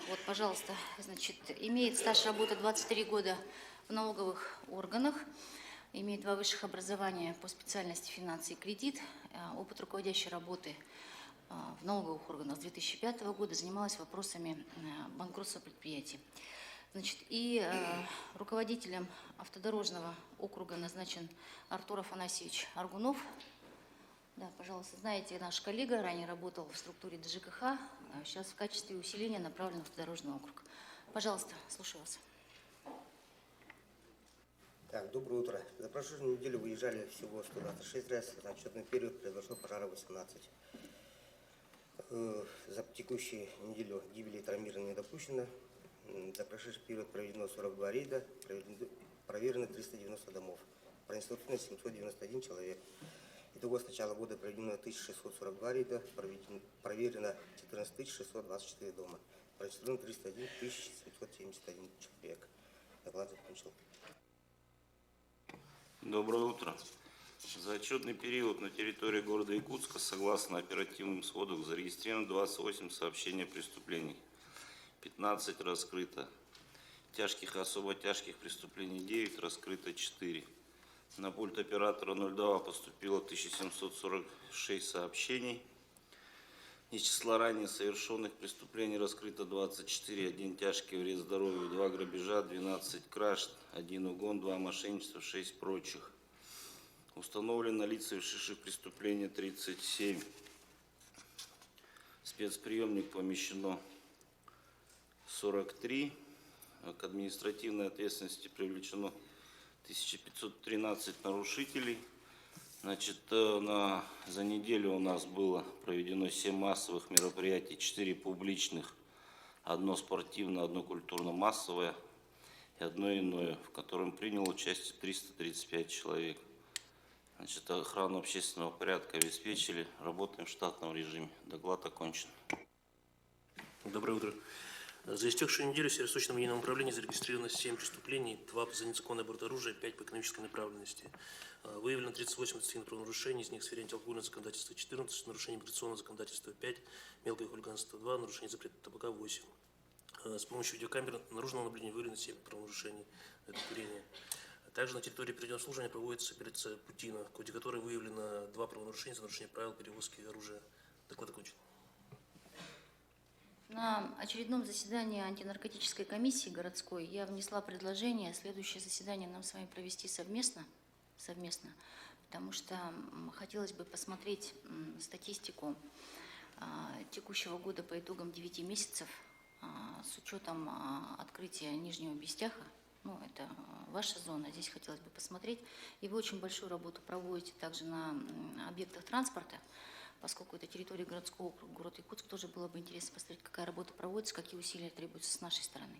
Вот, пожалуйста, значит, имеет стаж работы 23 года в налоговых органах, имеет 2 высших образования по специальности финансы и кредит, опыт руководящей работы в налоговых органах с 2005 года, занималась вопросами банкротства предприятий. Значит, и руководителем автодорожного округа назначен Артур Афанасьевич Аргунов. Да, пожалуйста, знаете, наш коллега ранее работал в структуре ДЖКХ, а сейчас в качестве усиления направлен в автодорожный округ. Пожалуйста, слушаю вас. Так, доброе утро. За прошедшую неделю выезжали всего 126 раз, за отчетный период произошло пожара 18. За текущую неделю гибели и травмирования не допущено. За прошедший период проведено 42 рейда, проверено 390 домов. Проинструктировано 791 человек. Итого с начала года проведено 1642 рейда, проверено 14 624 дома. Проинструктировано 301 771 человек. Доклад закончил. Доброе утро. За отчетный период на территории города Якутска, согласно оперативным сводам, зарегистрировано 28 сообщений о преступлений. 15 раскрыто. Тяжких и особо тяжких преступлений 9, раскрыто 4. На пульт оператора 02 поступило 1746 сообщений. Из числа ранее совершенных преступлений раскрыто 24, 1 тяжкий вред здоровью, 2 грабежа, 12 краж, 1 угон, 2 мошенничества, 6 прочих. Установлено лиц, совершивших преступления 37. В спецприемник помещено 43. К административной ответственности привлечено 1513 нарушителей. Значит, за неделю у нас было проведено 7 массовых мероприятий, 4 публичных, 1 спортивное, 1 культурно-массовое и 1 иное, в котором приняло участие 335 человек. Значит, охрану общественного порядка обеспечили, работаем в штатном режиме. Доклад окончен. Доброе утро. За истекшую неделю в Северо-Восточном военном управлении зарегистрировано 7 преступлений, 2 за незаконное оружия, 5 по экономической направленности. Выявлено 38 административных правонарушений, из них в сфере антиалкогольного законодательства 14, нарушение миграционного законодательства 5, мелкое хулиганство 2, нарушение запрета табака 8. С помощью видеокамер наружного наблюдения выявлено 7 правонарушений курения. Также на территории переднего служения проводится операция «Путина», в ходе которой выявлено 2 правонарушения за нарушение правил перевозки оружия. Доклад окончен. На очередном заседании антинаркотической комиссии городской я внесла предложение следующее заседание нам с вами провести совместно, потому что хотелось бы посмотреть статистику текущего года по итогам 9 месяцев с учетом открытия Нижнего Бестяха. Ну, это ваша зона, здесь хотелось бы посмотреть. И вы очень большую работу проводите также на объектах транспорта. Поскольку это территория городского округа, город Якутск, тоже было бы интересно посмотреть, какая работа проводится, какие усилия требуются с нашей стороны,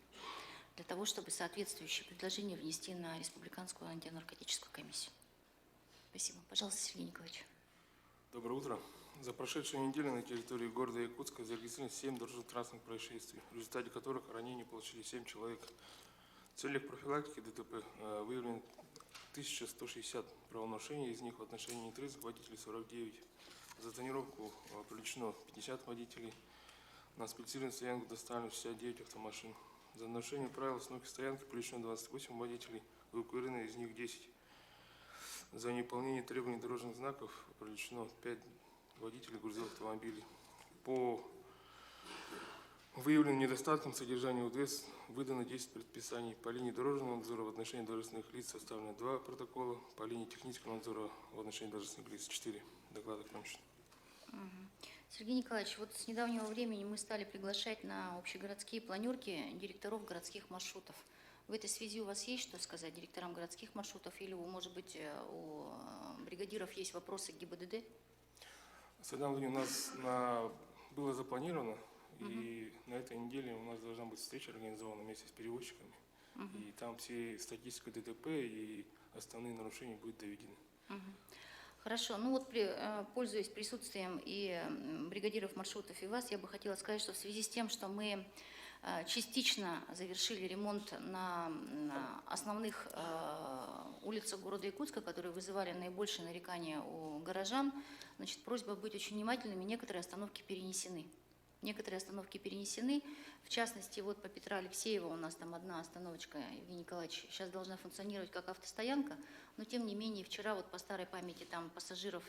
для того, чтобы соответствующие предложения внести на Республиканскую антинаркотическую комиссию. Спасибо. Пожалуйста, Сергей Николаевич. Доброе утро. За прошедшую неделю на территории города Якутска зарегистрировано 7 дорожно-транспортных происшествий, в результате которых ранения получили 7 человек. В целях профилактики ДТП выявлено 1160 правонарушений, из них в отношении нетрезвых водителей 49. За тонировку привлечено 50 водителей. На специальную стоянку доставлено 69 автомашин. За нарушение правил остановки стоянки привлечено 28 водителей, эвакуировано из них 10. За неуполнение требований дорожных знаков привлечено 5 водителей грузовых автомобилей. По выявленным недостаткам содержания УДС выдано 10 предписаний. По линии дорожного надзора в отношении должностных лиц составлено 2 протокола. По линии технического надзора в отношении должностных лиц 4. Доклад окончен. Сергей Николаевич, вот с недавнего времени мы стали приглашать на общегородские планерки директоров городских маршрутов. В этой связи у вас есть что сказать директорам городских маршрутов или, может быть, у бригадиров есть вопросы к ГИБДД? Садам у нас было запланировано, и на этой неделе у нас должна быть встреча организована вместе с перевозчиками. И там все статистика ДТП и основные нарушения будут доведены. Хорошо. Ну вот, пользуясь присутствием и бригадиров маршрутов, и вас, я бы хотела сказать, что в связи с тем, что мы частично завершили ремонт на основных улицах города Якутска, которые вызывали наибольшее нарекание у горожан, значит, просьба быть очень внимательными, некоторые остановки перенесены. Некоторые остановки перенесены. В частности, вот по Петра Алексеева у нас там одна остановочка, Евгений Николаевич, сейчас должна функционировать как автостоянка, но тем не менее вчера вот по старой памяти там пассажиров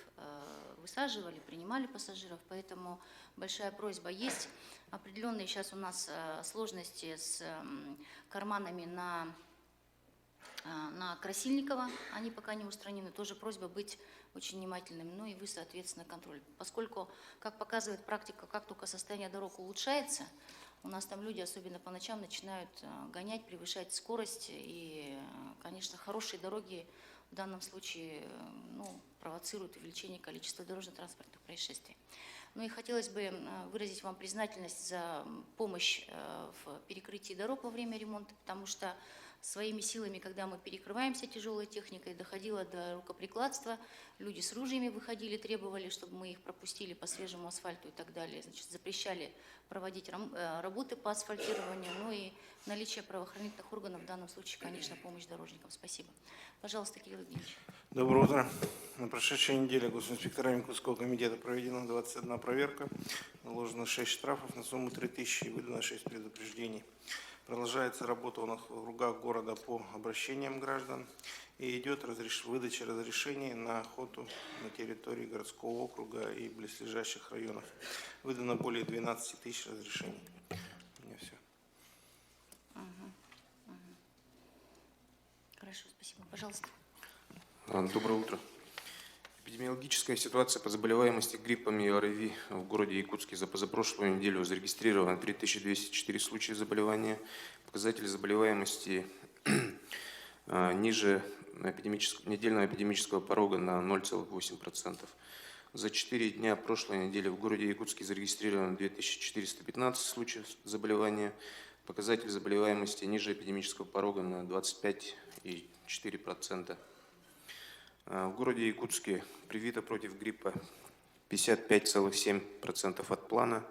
высаживали, принимали пассажиров, поэтому большая просьба есть. Определенные сейчас у нас сложности с карманами на Красильникова, они пока не устранены. Тоже просьба быть очень внимательным, ну и вы, соответственно, контроль. Поскольку, как показывает практика, как только состояние дорог улучшается, у нас там люди, особенно по ночам, начинают гонять, превышать скорость. И, конечно, хорошие дороги в данном случае провоцируют увеличение количества дорожно-транспортных происшествий. Ну и хотелось бы выразить вам признательность за помощь в перекрытии дорог во время ремонта, потому что своими силами, когда мы перекрываемся тяжелой техникой, доходило до рукоприкладства, люди с ружьями выходили, требовали, чтобы мы их пропустили по свежему асфальту и так далее. Значит, запрещали проводить работы по асфальтированию, ну и наличие правоохранительных органов в данном случае, конечно, помощь дорожникам. Спасибо. Пожалуйста, Кирилл Евгеньевич. Доброе утро. На прошедшей неделе госинспекторами Якутского комитета проведена 21 проверка, наложено 6 штрафов на сумму 3000 и выдано 6 предупреждений. Продолжается работа в округах города по обращениям граждан и идет выдача разрешений на охоту на территории городского округа и близлежащих районов. Выдано более 12 тысяч разрешений. У меня все. Хорошо, спасибо. Пожалуйста. Доброе утро. Эпидемиологическая ситуация по заболеваемости гриппом и ОРВИ в городе Якутске за позапрошлую неделю зарегистрировано 3204 случая заболевания. Показатели заболеваемости ниже недельного эпидемического порога на 0,8%. За 4 дня прошлой недели в городе Якутске зарегистрировано 2415 случаев заболевания. Показатель заболеваемости ниже эпидемического порога на 25,4%. В городе Якутске привито против гриппа 55,7% от плана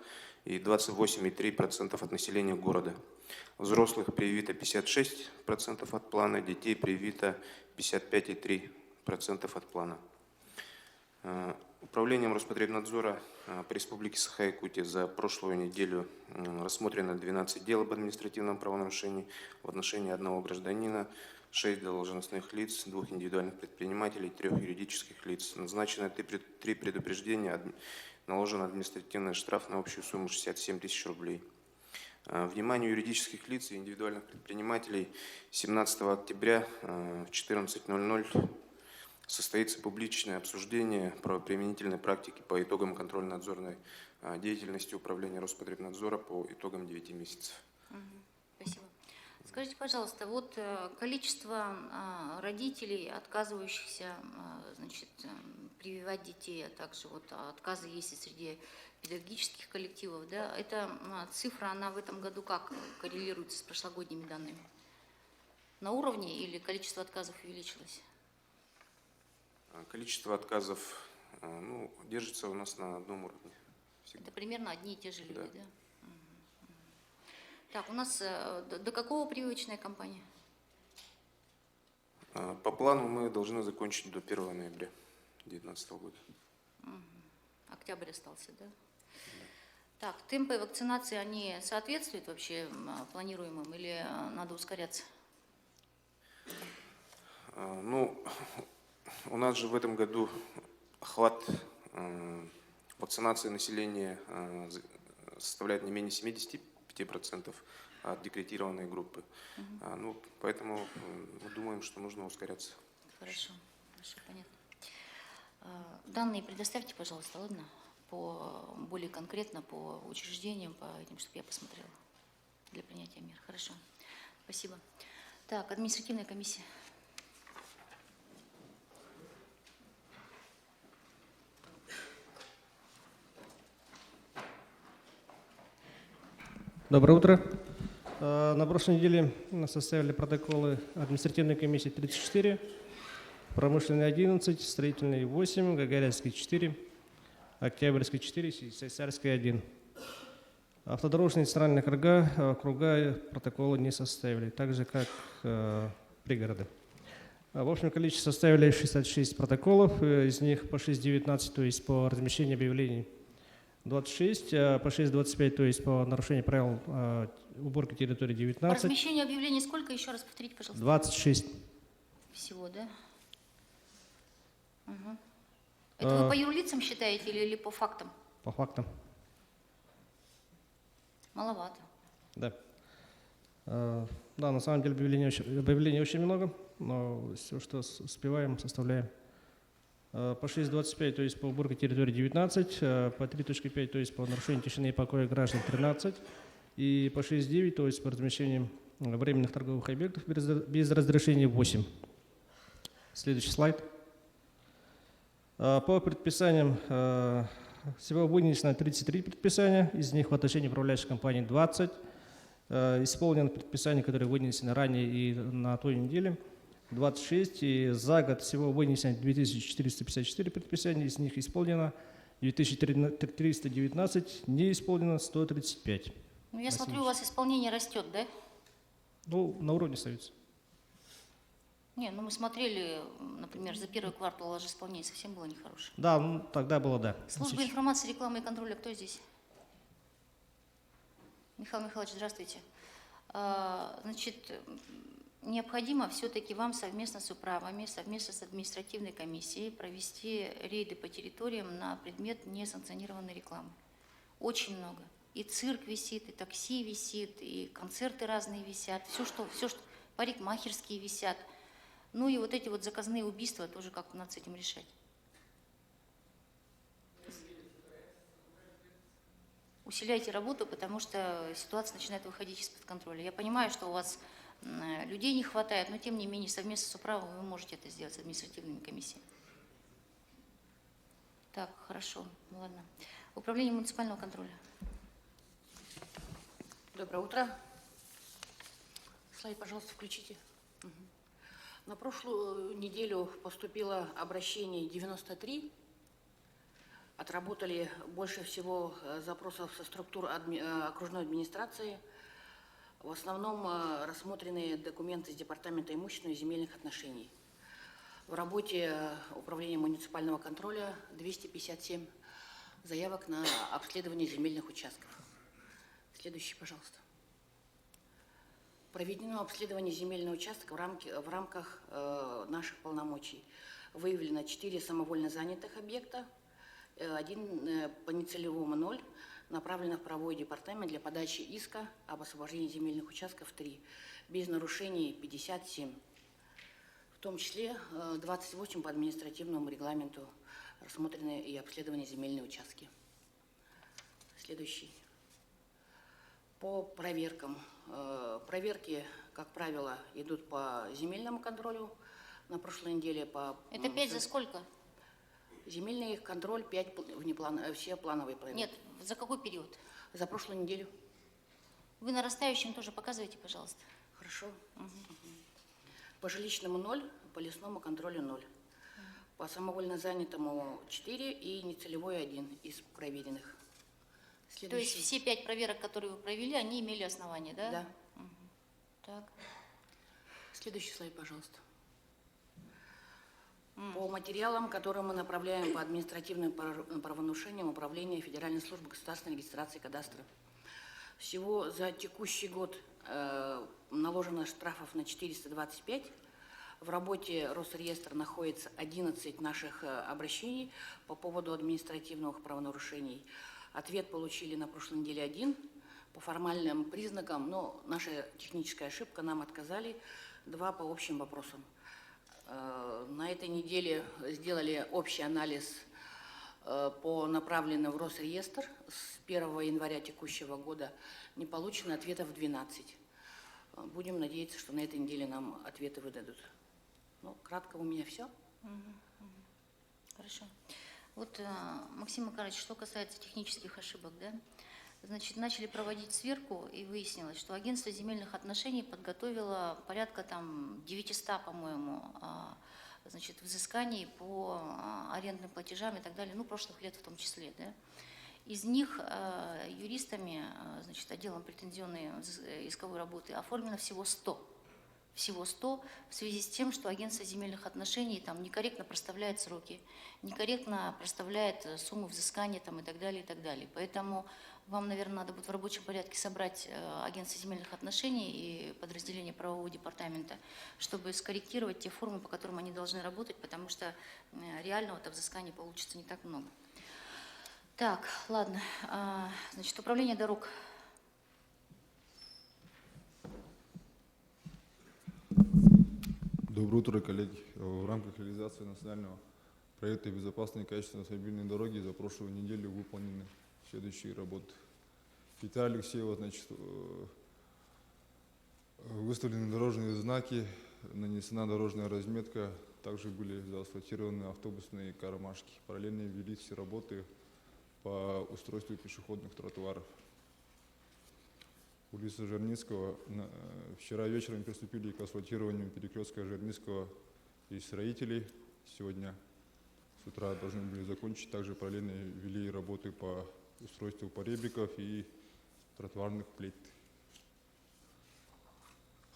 и 28,3% от населения города. Взрослых привито 56% от плана, детей привито 55,3% от плана. Управлением Роспотребнадзора по Республике Саха-Якутия за прошлую неделю рассмотрено 12 дел об административном правонарушении в отношении одного гражданина, 6 должностных лиц, 2 индивидуальных предпринимателей, 3 юридических лиц. Назначено 3 предупреждения, наложен административный штраф на общую сумму 67 тысяч рублей. Вниманию юридических лиц и индивидуальных предпринимателей 17 октября в 14:00 состоится публичное обсуждение правоприменительной практики по итогам контрольно-надзорной деятельности Управления Роспотребнадзора по итогам 9 месяцев. Спасибо. Скажите, пожалуйста, вот количество родителей, отказывающихся, значит, прививать детей, а также вот отказы есть и среди педагогических коллективов, да, эта цифра, она в этом году как коррелируется с прошлогодними данными? На уровне или количество отказов увеличилось? Количество отказов держится у нас на одном уровне. Всегда. Это примерно одни и те же люди, Да. да? Так, у нас до какого прививочная кампания? По плану мы должны закончить до 1 ноября 2019 года. Октябрь остался, да? Так, темпы вакцинации, они соответствуют вообще планируемым или надо ускоряться? У нас же в этом году охват вакцинации населения составляет не менее 75% от декретированной группы. Поэтому мы думаем, что нужно ускоряться. Хорошо, понятно. Данные предоставьте, пожалуйста, ладно? Более конкретно по учреждениям, по этим, чтобы я посмотрела для принятия мер. Хорошо, спасибо. Так, административная комиссия. Доброе утро. На прошлой неделе составили протоколы административной комиссии 34, промышленной 11, строительной 8, Гагаринской 4, Октябрьской 4, Сесарской 1. Автодорожные центральные округа протоколы не составили, так же как пригороды. В общем количестве составили 66 протоколов, из них по 6,19, то есть по размещению объявлений 26, по 6.25, то есть по нарушению правил уборки территории 19. Размещение объявлений сколько? Еще раз повторите, пожалуйста. 26. Всего, да? Мгм. Это вы по юрлицам считаете или по фактам? По фактам. Маловато. Да. Да, на самом деле объявлений очень много, но все, что успеваем, составляем. По 6.25, то есть по уборке территории 19, по 3.5, то есть по нарушению тишины и покоя граждан 13, и по 6.9, то есть по размещению временных торговых объектов без разрешения 8. Следующий слайд. По предписаниям всего вынесено 33 предписания, из них в отношении управляющей компании 20. Исполнено предписание, которое вынесено ранее и на той неделе, 26. И за год всего вынесено 2454 предписания, из них исполнено 2319, не исполнено 135. Ну, я смотрю, у вас исполнение растет, да? Ну, на уровне остается. Не, ну мы смотрели, например, за первый квартал ваше исполнение совсем было нехорошее. Да, ну, тогда было, да. Служба информации, рекламы и контроля, кто здесь? Михаил Михайлович, здравствуйте. Значит, необходимо все-таки вам совместно с управами, совместно с административной комиссией провести рейды по территориям на предмет несанкционированной рекламы. Очень много. И цирк висит, и такси висит, и концерты разные висят, все, что парикмахерские висят. Ну и вот эти вот заказные убийства тоже как-то надо с этим решать. Усиляйте работу, потому что ситуация начинает выходить из-под контроля. Я понимаю, что у вас людей не хватает, но тем не менее совместно с управом вы можете это сделать с административными комиссиями. Так, хорошо, ладно. Управление муниципального контроля. Доброе утро. Слайд, пожалуйста, включите. На прошлую неделю поступило обращение 93. Отработали больше всего запросов со структур окружной администрации. В основном рассмотрены документы из Департамента имущественных и земельных отношений. В работе Управления муниципального контроля 257 заявок на обследование земельных участков. Следующий, пожалуйста. Проведено обследование земельного участка в рамках наших полномочий. Выявлено 4 самовольно занятых объекта, 1 по нецелевому 0, направлено в правовой департамент для подачи иска об освобождении земельных участков 3, без нарушений 57, в том числе 28 по административному регламенту рассмотрены и обследованы земельные участки. Следующий. По проверкам. Проверки, как правило, идут по земельному контролю. На прошлой неделе по... Это 5 за сколько? Земельный контроль 5 все плановые проверки. Нет, за какой период? За прошлую неделю. Вы нарастающим тоже показывайте, пожалуйста. Хорошо. По жилищному 0, по лесному контролю 0. По самовольно занятому 4 и нецелевой 1 из проведенных. То есть все 5 проверок, которые вы провели, они имели основание, да? Да. Так. Следующий слайд, пожалуйста. По материалам, которые мы направляем по административным правонарушениям Управления Федеральной службы государственной регистрации кадастра. Всего за текущий год наложено штрафов на 425. В работе Росреестра находится 11 наших обращений по поводу административных правонарушений. Ответ получили на прошлой неделе 1 по формальным признакам, но наша техническая ошибка, нам отказали 2 по общим вопросам. На этой неделе сделали общий анализ по направленным в Росреестр. С 1 января текущего года не получено ответов 12. Будем надеяться, что на этой неделе нам ответы выдадут. Ну, кратко у меня все. Хорошо. Вот, Максим Макарович, что касается технических ошибок, да? Значит, начали проводить сверку, и выяснилось, что агентство земельных отношений подготовило порядка там 900, по-моему, значит, взысканий по арендным платежам и так далее, ну, прошлых лет в том числе, да? Из них юристами, значит, отделом претензионной исковой работы оформлено всего 100. всего 100, в связи с тем, что агентство земельных отношений там некорректно проставляет сроки, некорректно проставляет суммы взыскания там, и так далее, и так далее. Поэтому вам, наверное, надо будет в рабочем порядке собрать агентство земельных отношений и подразделение правового департамента, чтобы скорректировать те формы, по которым они должны работать, потому что реального-то взыскания получится не так много. Так, ладно. Значит, управление дорог. Доброе утро, коллеги. В рамках реализации национального проекта «Безопасные и качественные автомобильные дороги» за прошлую неделю выполнены следующие работы. Петра Алексеева, значит, выставлены дорожные знаки, нанесена дорожная разметка, также были заасфальтированы автобусные кармашки. Параллельно велись все работы по устройству пешеходных тротуаров. Улица Жирницкого. Вчера вечером приступили к асфальтированию перекрестка Жирницкого и строителей. Сегодня с утра должны были закончить. Также параллельно вели работы по устройству поребриков и тротуарных плит.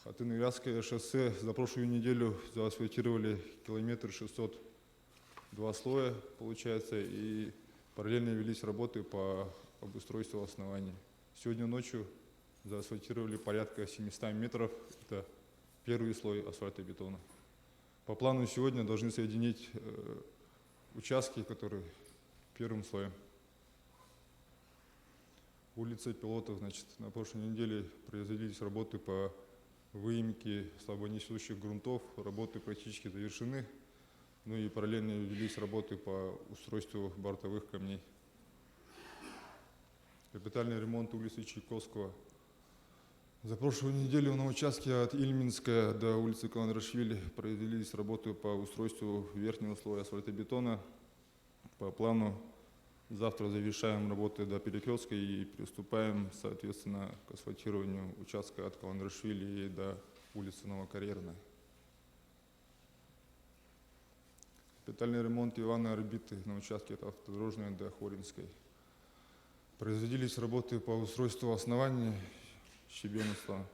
Хатын-Вятское шоссе за прошлую неделю заасфальтировали километр 602 слоя, получается, и параллельно велись работы по обустройству оснований. Сегодня ночью заасфальтировали порядка 700 метров, это первый слой асфальтобетона. По плану сегодня должны соединить участки, которые первым слоем. Улица Пилотов, значит, на прошлой неделе производились работы по выемке слабонесущих грунтов, работы практически завершены, ну и параллельно велись работы по устройству бортовых камней. Капитальный ремонт улицы Чайковского. За прошлую неделю на участке от Ильминска до улицы Каландрашвили произвелись работы по устройству верхнего слоя асфальтобетона. По плану завтра завершаем работы до перекрестка и приступаем, соответственно, к асфальтированию участка от Каландрашвили и до улицы Новокарьерной. Капитальный ремонт Ивана Орбиты на участке от автодорожной до Хоринской. Производились работы по устройству основания щебенства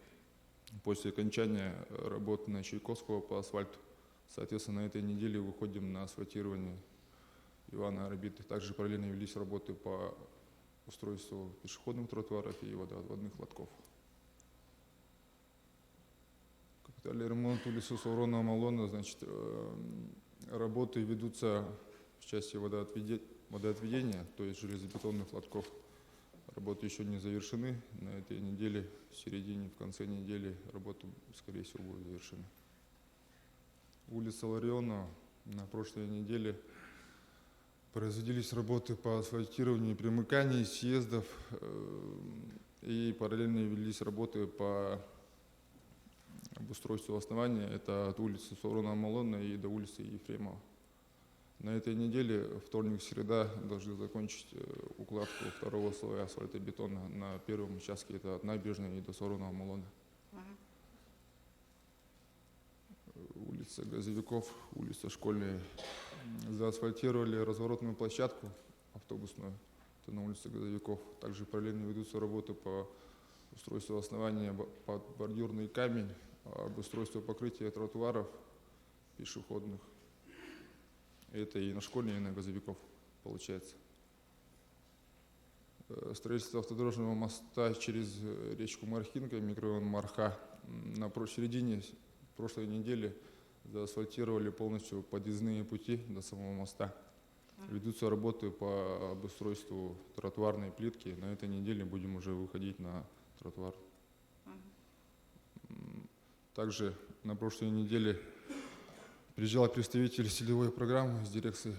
после окончания работ на Чайковского по асфальту. Соответственно, на этой неделе выходим на асфальтирование Ивана Орбиты. Также параллельно велись работы по устройству пешеходных тротуаров и водоотводных лотков. Капитальный ремонт улицы Саурона-Малона, значит, работы ведутся в части водоотведения, то есть железобетонных лотков. Работы еще не завершены. На этой неделе, в середине, в конце недели работы, скорее всего, будут завершены. Улица Ларионова. На прошлой неделе производились работы по асфальтированию примыканий, съездов, и параллельно велись работы по обустройству основания. Это от улицы Саурона-Малона и до улицы Ефремова. На этой неделе, вторник, среда, должны закончить укладку второго слоя асфальтобетона на первом участке, это от набережной и до Саурона-Малона. Улица Газовиков, улица Школьная. Заасфальтировали разворотную площадку автобусную, это на улице Газовиков. Также параллельно ведутся работы по устройству основания под бордюрный камень, обустройство покрытия тротуаров пешеходных. Это и на Школьной, и на Газовиков получается. Строительство автодорожного моста через речку Мархинка, микрорайон Марха. На середине прошлой недели заасфальтировали полностью подъездные пути до самого моста. Ведутся работы по обустройству тротуарной плитки. На этой неделе будем уже выходить на тротуар. Также на прошлой неделе приезжал представитель целевой программы с дирекции,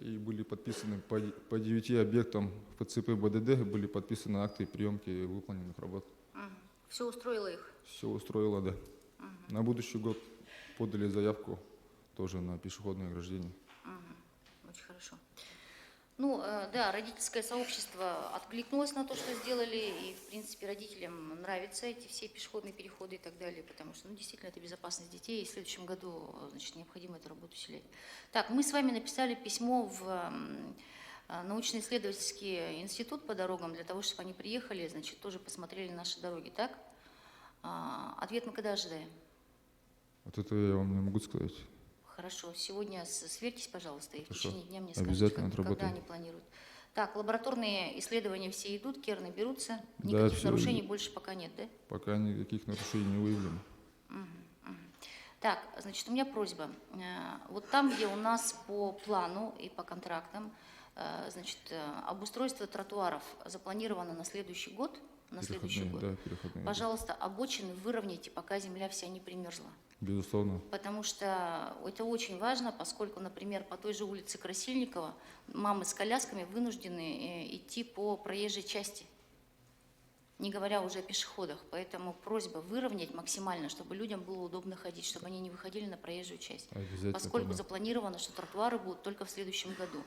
и были подписаны по 9 объектам ФЦП БДД, были подписаны акты приемки выполненных работ. Все устроило их? Все устроило, да. На будущий год подали заявку тоже на пешеходное ограждение. Очень хорошо. Ну, да, родительское сообщество откликнулось на то, что сделали, и, в принципе, родителям нравятся эти все пешеходные переходы и так далее, потому что, ну, действительно, это безопасность детей, и в следующем году, значит, необходимо эту работу усилять. Так, мы с вами написали письмо в научно-исследовательский институт по дорогам, для того, чтобы они приехали, значит, тоже посмотрели наши дороги, так? Ответ мы когда ожидаем? Вот это я вам не могу сказать. Хорошо, сегодня сверьтесь, пожалуйста, и в Хорошо. течение дня мне скажите, Обязательно когда отработаем. они планируют. Так, лабораторные исследования все идут, керны берутся, Да, никаких всё нарушений идет. больше пока нет, да? Пока никаких нарушений не выявлено. Так, значит, у меня просьба. Вот там, где у нас по плану и по контрактам, значит, обустройство тротуаров запланировано на следующий год, Да, переходные. пожалуйста, обочины выровняйте, пока земля вся не примерзла. Безусловно. Потому что это очень важно, поскольку, например, по той же улице Красильникова мамы с колясками вынуждены идти по проезжей части, не говоря уже о пешеходах. Поэтому просьба выровнять максимально, чтобы людям было удобно ходить, чтобы они не выходили на проезжую часть. Обязательно. Поскольку понял. запланировано, что тротуары будут только в следующем году.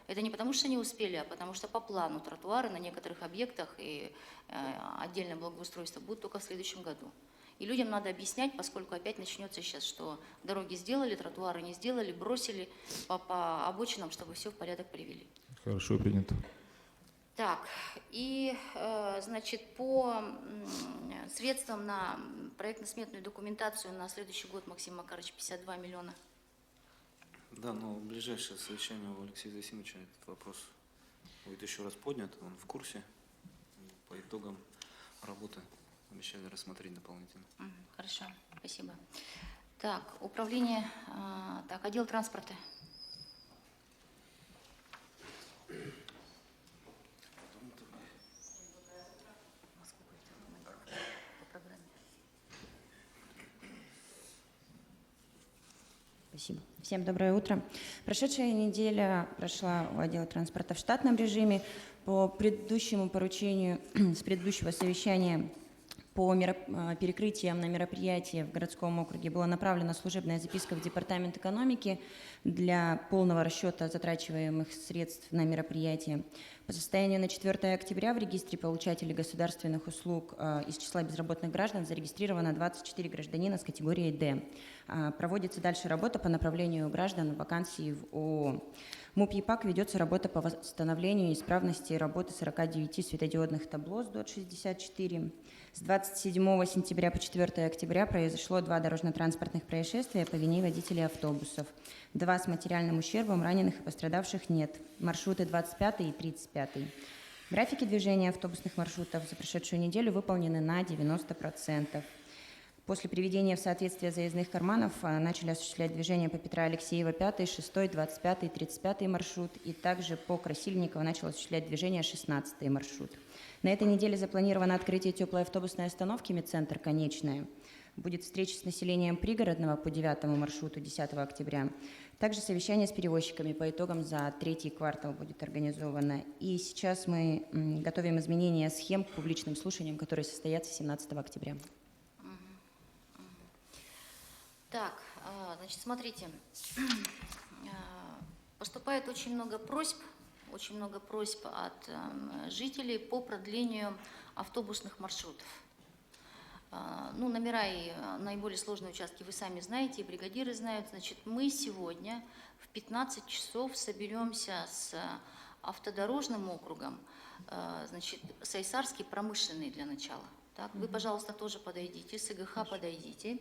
Это не потому, что не успели, а потому что по плану тротуары на некоторых объектах и отдельное благоустройство будут только в следующем году. И людям надо объяснять, поскольку опять начнется сейчас, что дороги сделали, тротуары не сделали, бросили по обочинам, чтобы все в порядок привели. Хорошо, принято. Так, и, значит, по средствам на проектно-сметную документацию на следующий год, Максим Макарович, 52 миллиона. Да, но в ближайшее совещание у Алексея Засимовича этот вопрос будет еще раз поднят, он в курсе. По итогам работы обещали рассмотреть дополнительно. Хорошо, спасибо. Так, управление, так, отдел транспорта. Спасибо. Всем доброе утро. Прошедшая неделя прошла у отдела транспорта в штатном режиме. По предыдущему поручению с предыдущего совещания по перекрытиям на мероприятии в городском округе была направлена служебная записка в Департамент экономики для полного расчета затрачиваемых средств на мероприятие. По состоянию на 4 октября в регистре получателей государственных услуг из числа безработных граждан зарегистрировано 24 гражданина с категорией «Д». Проводится дальше работа по направлению граждан в вакансии в ООО. МУП ЕПАК ведется работа по восстановлению исправности работы 49 светодиодных табло с ДОТ-64. С 27 сентября по 4 октября произошло 2 дорожно-транспортных происшествия по вине водителей автобусов. 2 с материальным ущербом, раненых и пострадавших нет. Маршруты 25 и 35. Графики движения автобусных маршрутов за прошедшую неделю выполнены на 90%. После приведения в соответствие заездных карманов начали осуществлять движение по Петра Алексеева 5, 6, 25 и 35 маршрут, и также по Красильникова начал осуществлять движение 16 маршрут. На этой неделе запланировано открытие теплой автобусной остановки «Медцентр Конечная». Будет встреча с населением пригородного по 9 маршруту 10 октября. Также совещание с перевозчиками по итогам за 3-й квартал будет организовано. И сейчас мы готовим изменения схем к публичным слушаниям, которые состоятся 17 октября. Так, значит, смотрите, поступает очень много просьб от жителей по продлению автобусных маршрутов. Ну, номера и наиболее сложные участки вы сами знаете, и бригадиры знают. Значит, мы сегодня в 15 часов соберемся с автодорожным округом, значит, Сайсарский промышленный для начала. Так, вы, пожалуйста, тоже подойдите, с ИГХ подойдите.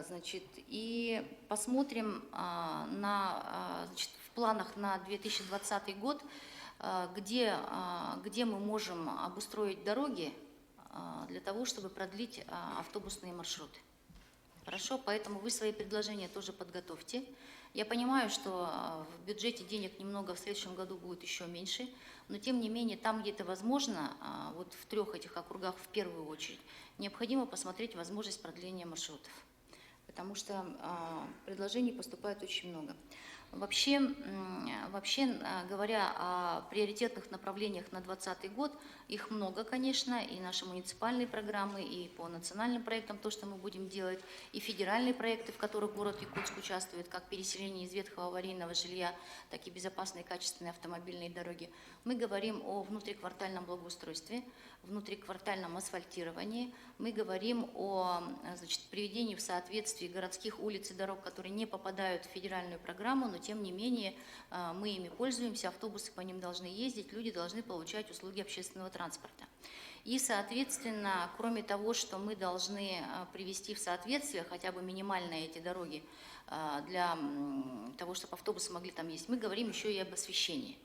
Значит, и посмотрим значит, в планах на 2020 год, где мы можем обустроить дороги для того, чтобы продлить автобусные маршруты. Хорошо, поэтому вы свои предложения тоже подготовьте. Я понимаю, что в бюджете денег немного, в следующем году будет еще меньше, но тем не менее, там, где это возможно, вот в 3 этих округах в первую очередь, необходимо посмотреть возможность продления маршрутов, потому что предложений поступает очень много. Вообще говоря о приоритетных направлениях на 2020 год, их много, конечно, и наши муниципальные программы, и по национальным проектам то, что мы будем делать, и федеральные проекты, в которых город Якутск участвует, как переселение из ветхого аварийного жилья, так и безопасные качественные автомобильные дороги. Мы говорим о внутриквартальном благоустройстве, внутриквартальном асфальтировании, мы говорим о, значит, приведении в соответствие городских улиц и дорог, которые не попадают в федеральную программу, но тем не менее мы ими пользуемся, автобусы по ним должны ездить, люди должны получать услуги общественного транспорта. И, соответственно, кроме того, что мы должны привести в соответствие хотя бы минимально эти дороги для того, чтобы автобусы могли там ездить, мы говорим еще и об освещении.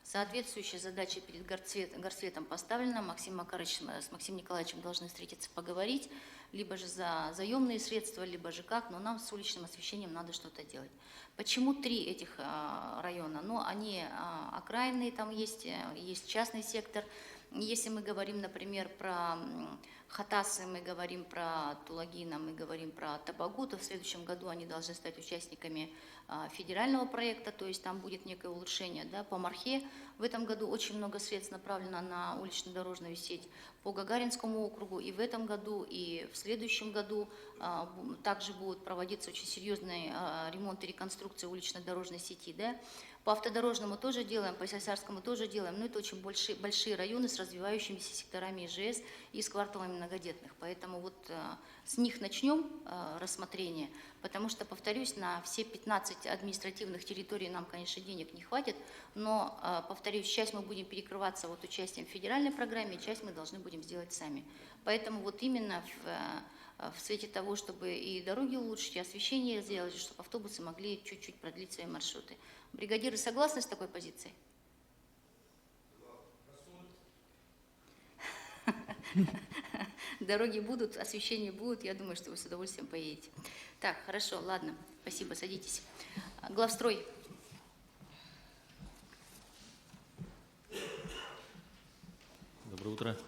Соответствующая задача перед горсветом поставлена. Максим Макарович с Максимом Николаевичем должны встретиться, поговорить, либо же за заемные средства, либо же как, но нам с уличным освещением надо что-то делать. Почему 3 этих района? Ну, они окраинные, там есть частный сектор. Если мы говорим, например, про Хатасы, мы говорим про Тулагина, мы говорим про Табагу, то в следующем году они должны стать участниками федерального проекта, то есть там будет некое улучшение. Да? По Мархе в этом году очень много средств направлено на улично-дорожную сеть, по Гагаринскому округу и в этом году, и в следующем году также будут проводиться очень серьезные ремонт и реконструкция улично-дорожной сети. Да? По автодорожному тоже делаем, по Сельсарскому тоже делаем, но это очень большие районы с развивающимися секторами ИЖС и с кварталами многодетных. Поэтому вот с них начнем рассмотрение, потому что, повторюсь, на все 15 административных территорий нам, конечно, денег не хватит, но, повторюсь, часть мы будем перекрываться вот участием в федеральной программе, часть мы должны будем сделать сами. Поэтому вот именно в свете того, чтобы и дороги улучшить, и освещение сделать, чтобы автобусы могли чуть-чуть продлить свои маршруты. Бригадиры согласны с такой позицией? Дороги будут, освещение будет, я думаю, что вы с удовольствием поедете. Так, хорошо, ладно, спасибо, садитесь. Главстрой. Доброе утро.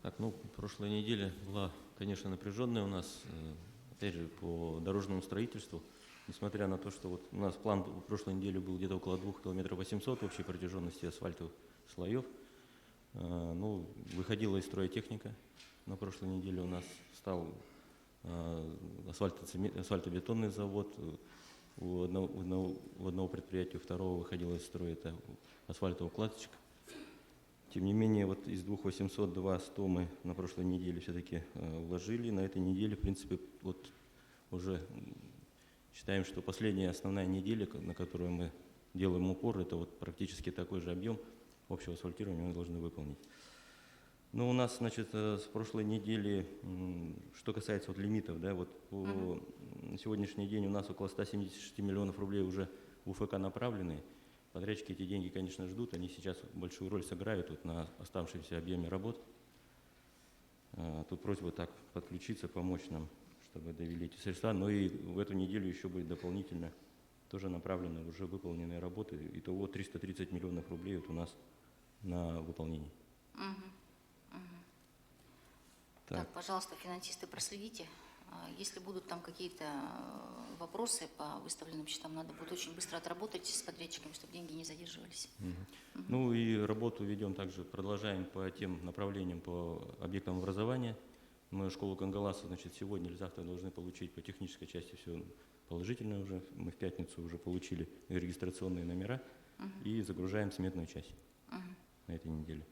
Так, ну, прошлая неделя была, конечно, напряженная у нас, опять же, по дорожному строительству. Несмотря на то, что вот у нас план в прошлой неделе был где-то около 2 километров 800 общей протяженности асфальтовых слоев. Ну, выходила из строя техника. На прошлой неделе у нас стал асфальтобетонный завод. У одного предприятия, у второго выходила из строя это асфальтоукладчик. Тем не менее, вот из 2800 100 мы на прошлой неделе все-таки вложили. На этой неделе, в принципе, вот уже считаем, что последняя основная неделя, на которую мы делаем упор, это вот практически такой же объем общего асфальтирования мы должны выполнить. Но у нас, значит, с прошлой недели, что касается вот лимитов, да, вот по сегодняшний день у нас около 176 миллионов рублей уже в УФК направлены. Подрядчики эти деньги, конечно, ждут, они сейчас большую роль сыграют вот на оставшемся объеме работ. Тут просьба так подключиться, помочь нам, чтобы довели эти средства. Но и в эту неделю еще будет дополнительно тоже направлено уже выполненные работы. Итого 330 миллионов рублей вот у нас на выполнение. Так, пожалуйста, финансисты, проследите. Если будут там какие-то вопросы по выставленным счетам, надо будет очень быстро отработать с подрядчиками, чтобы деньги не задерживались. Ну и работу ведем также, продолжаем по тем направлениям, по объектам образования. Мы школу Кангаласа, значит, сегодня или завтра должны получить по технической части все положительно уже. Мы в пятницу уже получили регистрационные номера и загружаем сметную часть на этой неделе.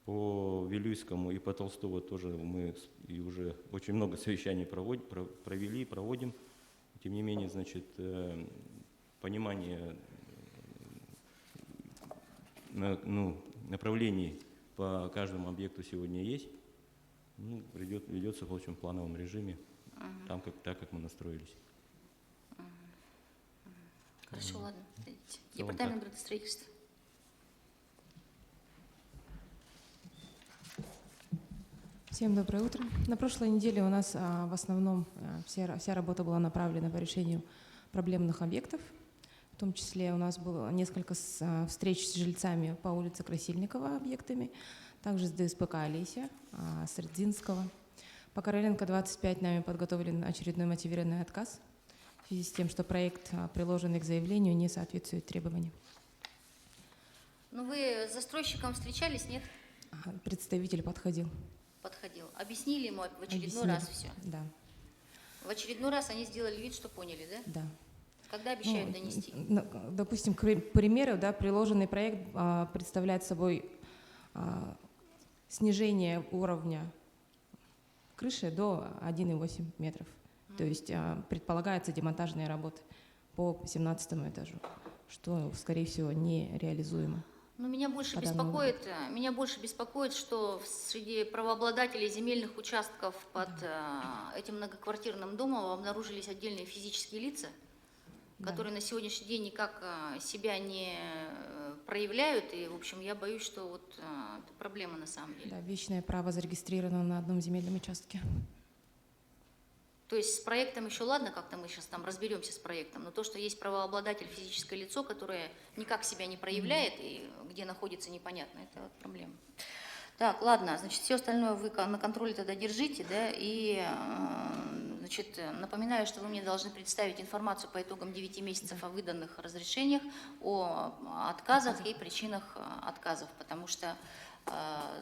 По Вилюйскому и по Толстого тоже мы и уже очень много совещаний провели, проводим. Тем не менее, значит, понимание направлений по каждому объекту сегодня есть. Ну, ведется в общем плановом режиме, так как мы настроились. Хорошо, ладно. Департамент градостроительства. Всем доброе утро. На прошлой неделе у нас в основном вся работа была направлена по решению проблемных объектов. В том числе у нас было несколько встреч с жильцами по улице Красильникова объектами, также с ДСПК Олеся, с Рдзинского. По Короленко 25 нами подготовлен очередной мотивированный отказ в связи с тем, что проект, приложенный к заявлению, не соответствует требованиям. Ну, вы с застройщиком встречались, нет? Представитель подходил. Подходил. Объяснили ему в очередной раз все? Да. В очередной раз они сделали вид, что поняли, да? Да. Когда обещают донести? Допустим, к примеру, да, приложенный проект представляет собой снижение уровня крыши до 1,8 метров. То есть предполагается демонтажные работы по 17 этажу, что, скорее всего, нереализуемо. Ну, меня больше по данному беспокоит, что среди правообладателей земельных участков под этим многоквартирным домом обнаружились отдельные физические лица, которые на сегодняшний день никак себя не проявляют. И, в общем, я боюсь, что вот это проблема на самом деле. Да, вечное право зарегистрировано на одном земельном участке. То есть с проектом еще ладно, как-то мы сейчас там разберемся с проектом, но то, что есть правообладатель, физическое лицо, которое никак себя не проявляет и где находится непонятно, это вот проблема. Так, ладно, значит, все остальное вы на контроле тогда держите, да, и, значит, напоминаю, что вы мне должны представить информацию по итогам 9 месяцев о выданных разрешениях, о отказах и причинах отказов, потому что,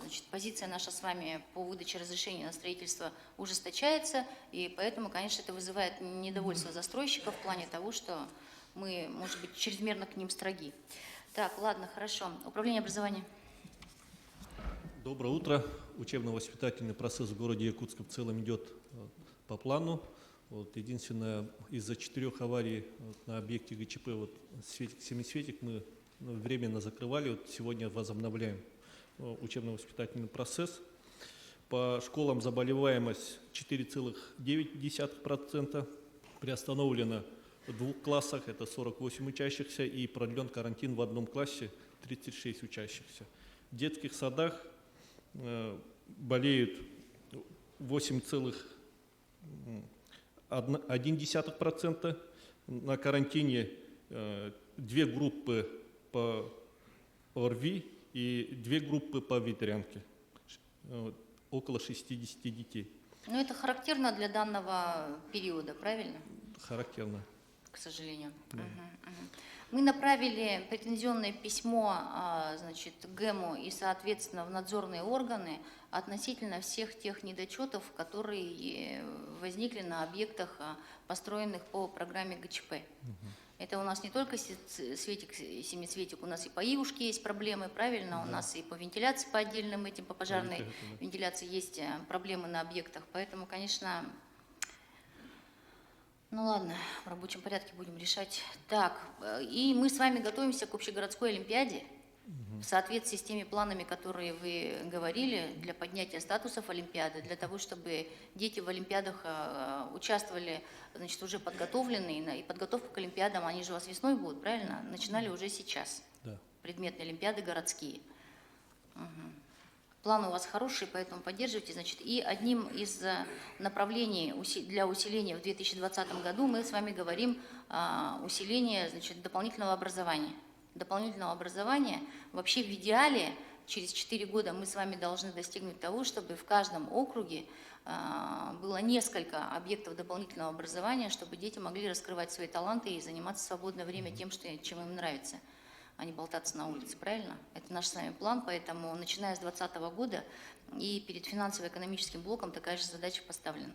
значит, позиция наша с вами по выдаче разрешения на строительство ужесточается, и поэтому, конечно, это вызывает недовольство застройщиков в плане того, что мы, может быть, чрезмерно к ним строги. Так, ладно, хорошо. Управление образования. Доброе утро. Учебно-воспитательный процесс в городе Якутске в целом идет по плану. Вот, единственное, из-за 4 аварий на объекте ГЧП, вот, Семисветик мы временно закрывали, вот сегодня возобновляем учебно-воспитательный процесс. По школам заболеваемость 4,9%, приостановлено в 2 классах, это 48 учащихся, и продлен карантин в 1 классе 36 учащихся. В детских садах болеют 8,1%, на карантине 2 группы по ОРВИ и 2 группы по ветрянке, около 60 детей. Ну, это характерно для данного периода, правильно? Характерно. К сожалению. Да. Мы направили претензионное письмо, значит, ГЭМу и, соответственно, в надзорные органы относительно всех тех недочетов, которые возникли на объектах, построенных по программе ГЧП. Это у нас не только Семицветик, у нас и по Ивушке есть проблемы, правильно? У нас и по вентиляции, по отдельным этим, по пожарной вентиляции есть проблемы на объектах. Поэтому, конечно, ну ладно, в рабочем порядке будем решать. Так, и мы с вами готовимся к общегородской олимпиаде в соответствии с теми планами, которые вы говорили, для поднятия статусов олимпиады, для того, чтобы дети в олимпиадах участвовали, значит, уже подготовленные, и подготовку к олимпиадам, они же у вас весной будут, правильно? Начинали уже сейчас. Да. Предметные олимпиады городские. Планы у вас хорошие, поэтому поддерживайте. Значит, и одним из направлений для усиления в 2020 году мы с вами говорим усиление, значит, дополнительного образования. Дополнительного образования вообще в идеале через 4 года мы с вами должны достигнуть того, чтобы в каждом округе было несколько объектов дополнительного образования, чтобы дети могли раскрывать свои таланты и заниматься в свободное время тем, чем им нравится, а не болтаться на улице, правильно? Это наш с вами план, поэтому начиная с 2020 года и перед финансово-экономическим блоком такая же задача поставлена.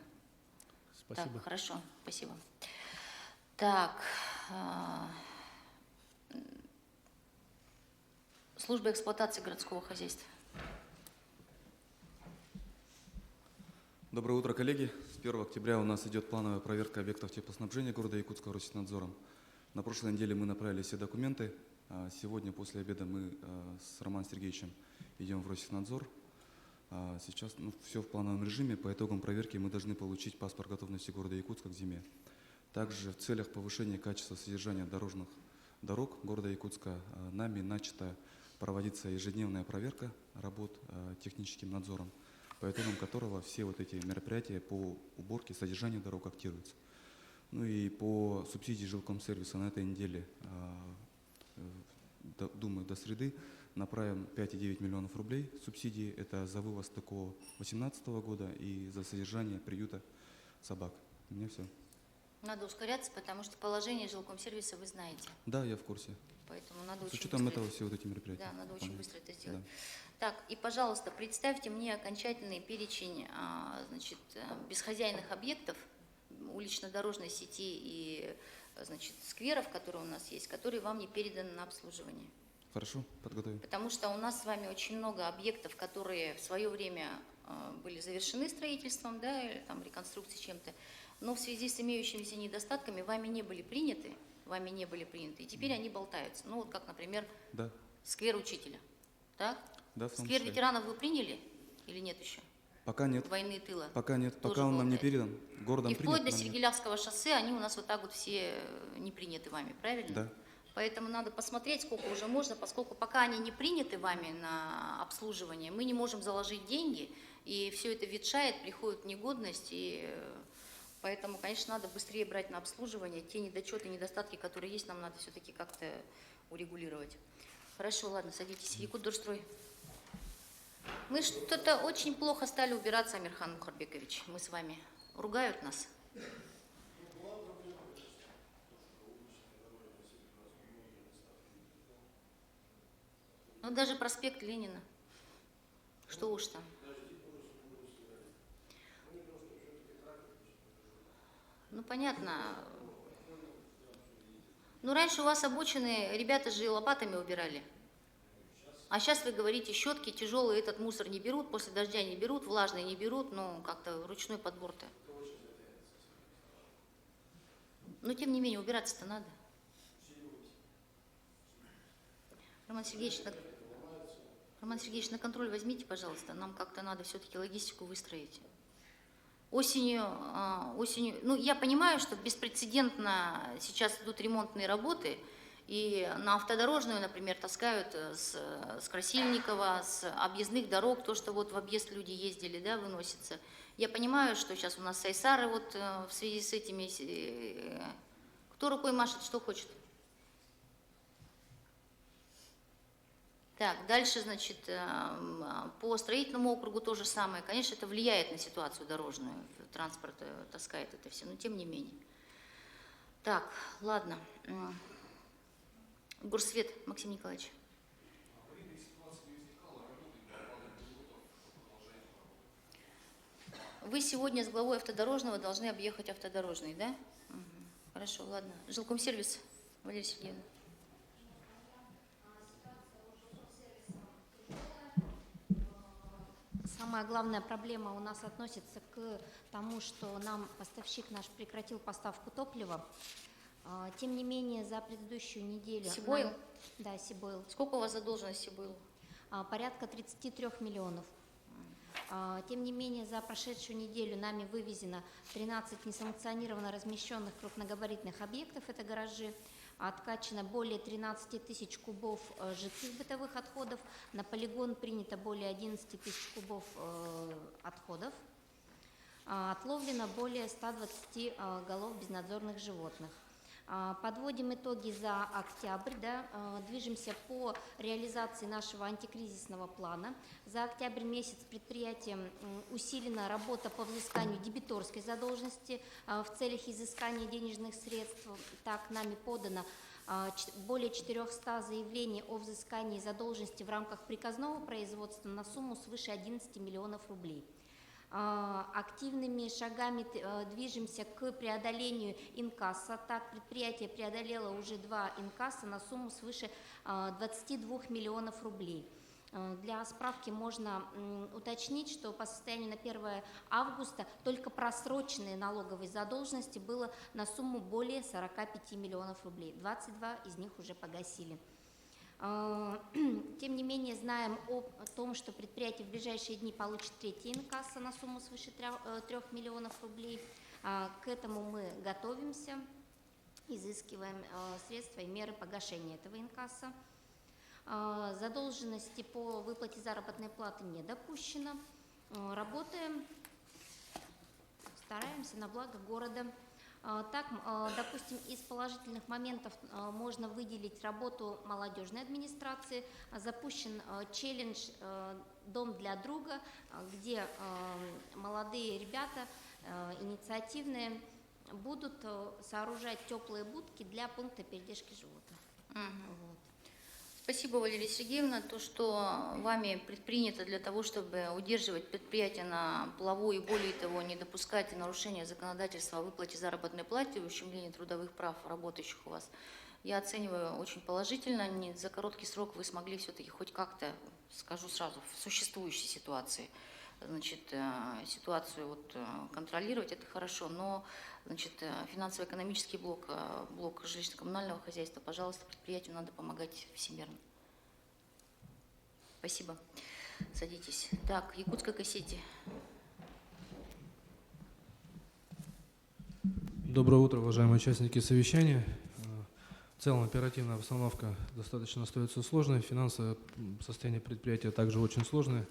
Спасибо. Так, хорошо, спасибо. Так, служба эксплуатации городского хозяйства. Доброе утро, коллеги. С 1 октября у нас идет плановая проверка объектов теплоснабжения города Якутска Россельнадзором. На прошлой неделе мы направили все документы. Сегодня после обеда мы с Романом Сергеевичем идем в Россельнадзор. Сейчас все в плановом режиме. По итогам проверки мы должны получить паспорт готовности города Якутска к зиме. Также в целях повышения качества содержания дорожных дорог города Якутска нами начата проводиться ежедневная проверка работ техническим надзором, по итогам которого все вот эти мероприятия по уборке, содержанию дорог актируются. Ну и по субсидии жилкомсервиса на этой неделе, думаю, до среды направим 5,9 миллионов рублей субсидии. Это за вывоз ТКО 2018 года и за содержание приюта собак. У меня все. Надо ускоряться, потому что положение жилкомсервиса вы знаете. Да, я в курсе. Поэтому надо с учетом этого все вот эти мероприятия. Да, надо очень быстро это сделать. Да. Так, и, пожалуйста, представьте мне окончательный перечень, значит, бесхозяйных объектов улично-дорожной сети и, значит, скверов, которые у нас есть, которые вам не переданы на обслуживание. Хорошо, подготовим. Потому что у нас с вами очень много объектов, которые в свое время были завершены строительством, да, или там реконструкцией чем-то, но в связи с имеющимися недостатками вами не были приняты, и теперь они болтаются. Ну, вот как, например, да. Сквер учителя. Так? Да, в том Сквер числе. ветеранов вы приняли или нет еще? Пока нет. Войны и тыла. Пока нет. Тоже Пока он нам не болтает. передан. Городом И вплоть принят, до нам нет. Сергелявского шоссе они у нас вот так вот все не приняты вами, правильно? Да. Поэтому надо посмотреть, сколько уже можно, поскольку пока они не приняты вами на обслуживание, мы не можем заложить деньги, и все это ветшает, приходит в негодность, и поэтому, конечно, надо быстрее брать на обслуживание. Те недочеты, недостатки, которые есть, нам надо все-таки как-то урегулировать. Хорошо, ладно, садитесь. Якутдорстрой. Мы что-то очень плохо стали убираться, Амирхан Мухарбекович, мы с вами. Ругают нас. Ну, даже проспект Ленина. Что уж там. Ну, понятно. Ну, раньше у вас обочины, ребята же лопатами убирали. А сейчас вы говорите, щетки тяжелые, этот мусор не берут, после дождя не берут, влажный не берут, ну, как-то ручной подбор-то. Но, тем не менее, убираться-то надо. Роман Сергеевич, на контроль возьмите, пожалуйста, нам как-то надо все-таки логистику выстроить. Осенью, ну, я понимаю, что беспрецедентно сейчас идут ремонтные работы, и на автодорожную, например, таскают с Красильникова, с объездных дорог, то, что вот в объезд люди ездили, да, выносится. Я понимаю, что сейчас у нас сайсары вот в связи с этими... Кто рукой машет, что хочет? Так, дальше, значит, по строительному округу то же самое. Конечно, это влияет на ситуацию дорожную, транспорт таскает это все, но тем не менее. Так, ладно. Горсвет, Максим Николаевич. Вы сегодня с главой автодорожного должны объехать автодорожный, да? Угу. Хорошо, ладно. Жилкомсервис, Валерия Сергеевна. Самая главная проблема у нас относится к тому, что нам поставщик наш прекратил поставку топлива. Тем не менее, за предыдущую неделю... Сибойл? Да, Сибойл. Сколько у вас задолженность Сибойл? Порядка 33 миллионов. Тем не менее, за прошедшую неделю нами вывезено 13 несанкционированно размещенных крупногабаритных объектов, это гаражи, откачано более 13 тысяч кубов жидких бытовых отходов, на полигон принято более 11 тысяч кубов отходов, отловлено более 120 голов безнадзорных животных. Подводим итоги за октябрь, да, движемся по реализации нашего антикризисного плана. За октябрь месяц предприятием усилена работа по взысканию дебиторской задолженности в целях изыскания денежных средств. Так, нами подано более 400 заявлений о взыскании задолженности в рамках приказного производства на сумму свыше 11 миллионов рублей. Активными шагами движемся к преодолению инкасса. Так, предприятие преодолело уже 2 инкасса на сумму свыше 22 миллионов рублей. Для справки можно уточнить, что по состоянию на 1 августа только просроченные налоговые задолженности было на сумму более 45 миллионов рублей. 22 из них уже погасили. Тем не менее, знаем о том, что предприятие в ближайшие дни получит 3-я инкасса на сумму свыше 3 миллионов рублей. К этому мы готовимся, изыскиваем средства и меры погашения этого инкасса. Задолженности по выплате заработной платы не допущено. Работаем, стараемся на благо города. Так, допустим, из положительных моментов можно выделить работу молодежной администрации. Запущен челлендж «Дом для друга», где молодые ребята, инициативные, будут сооружать теплые будки для пункта передержки животных. Вот. Спасибо, Валерия Сергеевна. То, что вами предпринято для того, чтобы удерживать предприятие на плаву и, более того, не допускать нарушения законодательства о выплате заработной платы и ущемлении трудовых прав работающих у вас, я оцениваю очень положительно. За короткий срок вы смогли все-таки хоть как-то, скажу сразу, в существующей ситуации, значит, ситуацию вот контролировать, это хорошо, но, значит, финансово-экономический блок жилищно-коммунального хозяйства, пожалуйста, предприятию надо помогать всемерно. Спасибо. Садитесь. Так, Якутская Кассетия. Доброе утро, уважаемые участники совещания. В целом оперативная обстановка достаточно остается сложной, финансовое состояние предприятия также очень сложное.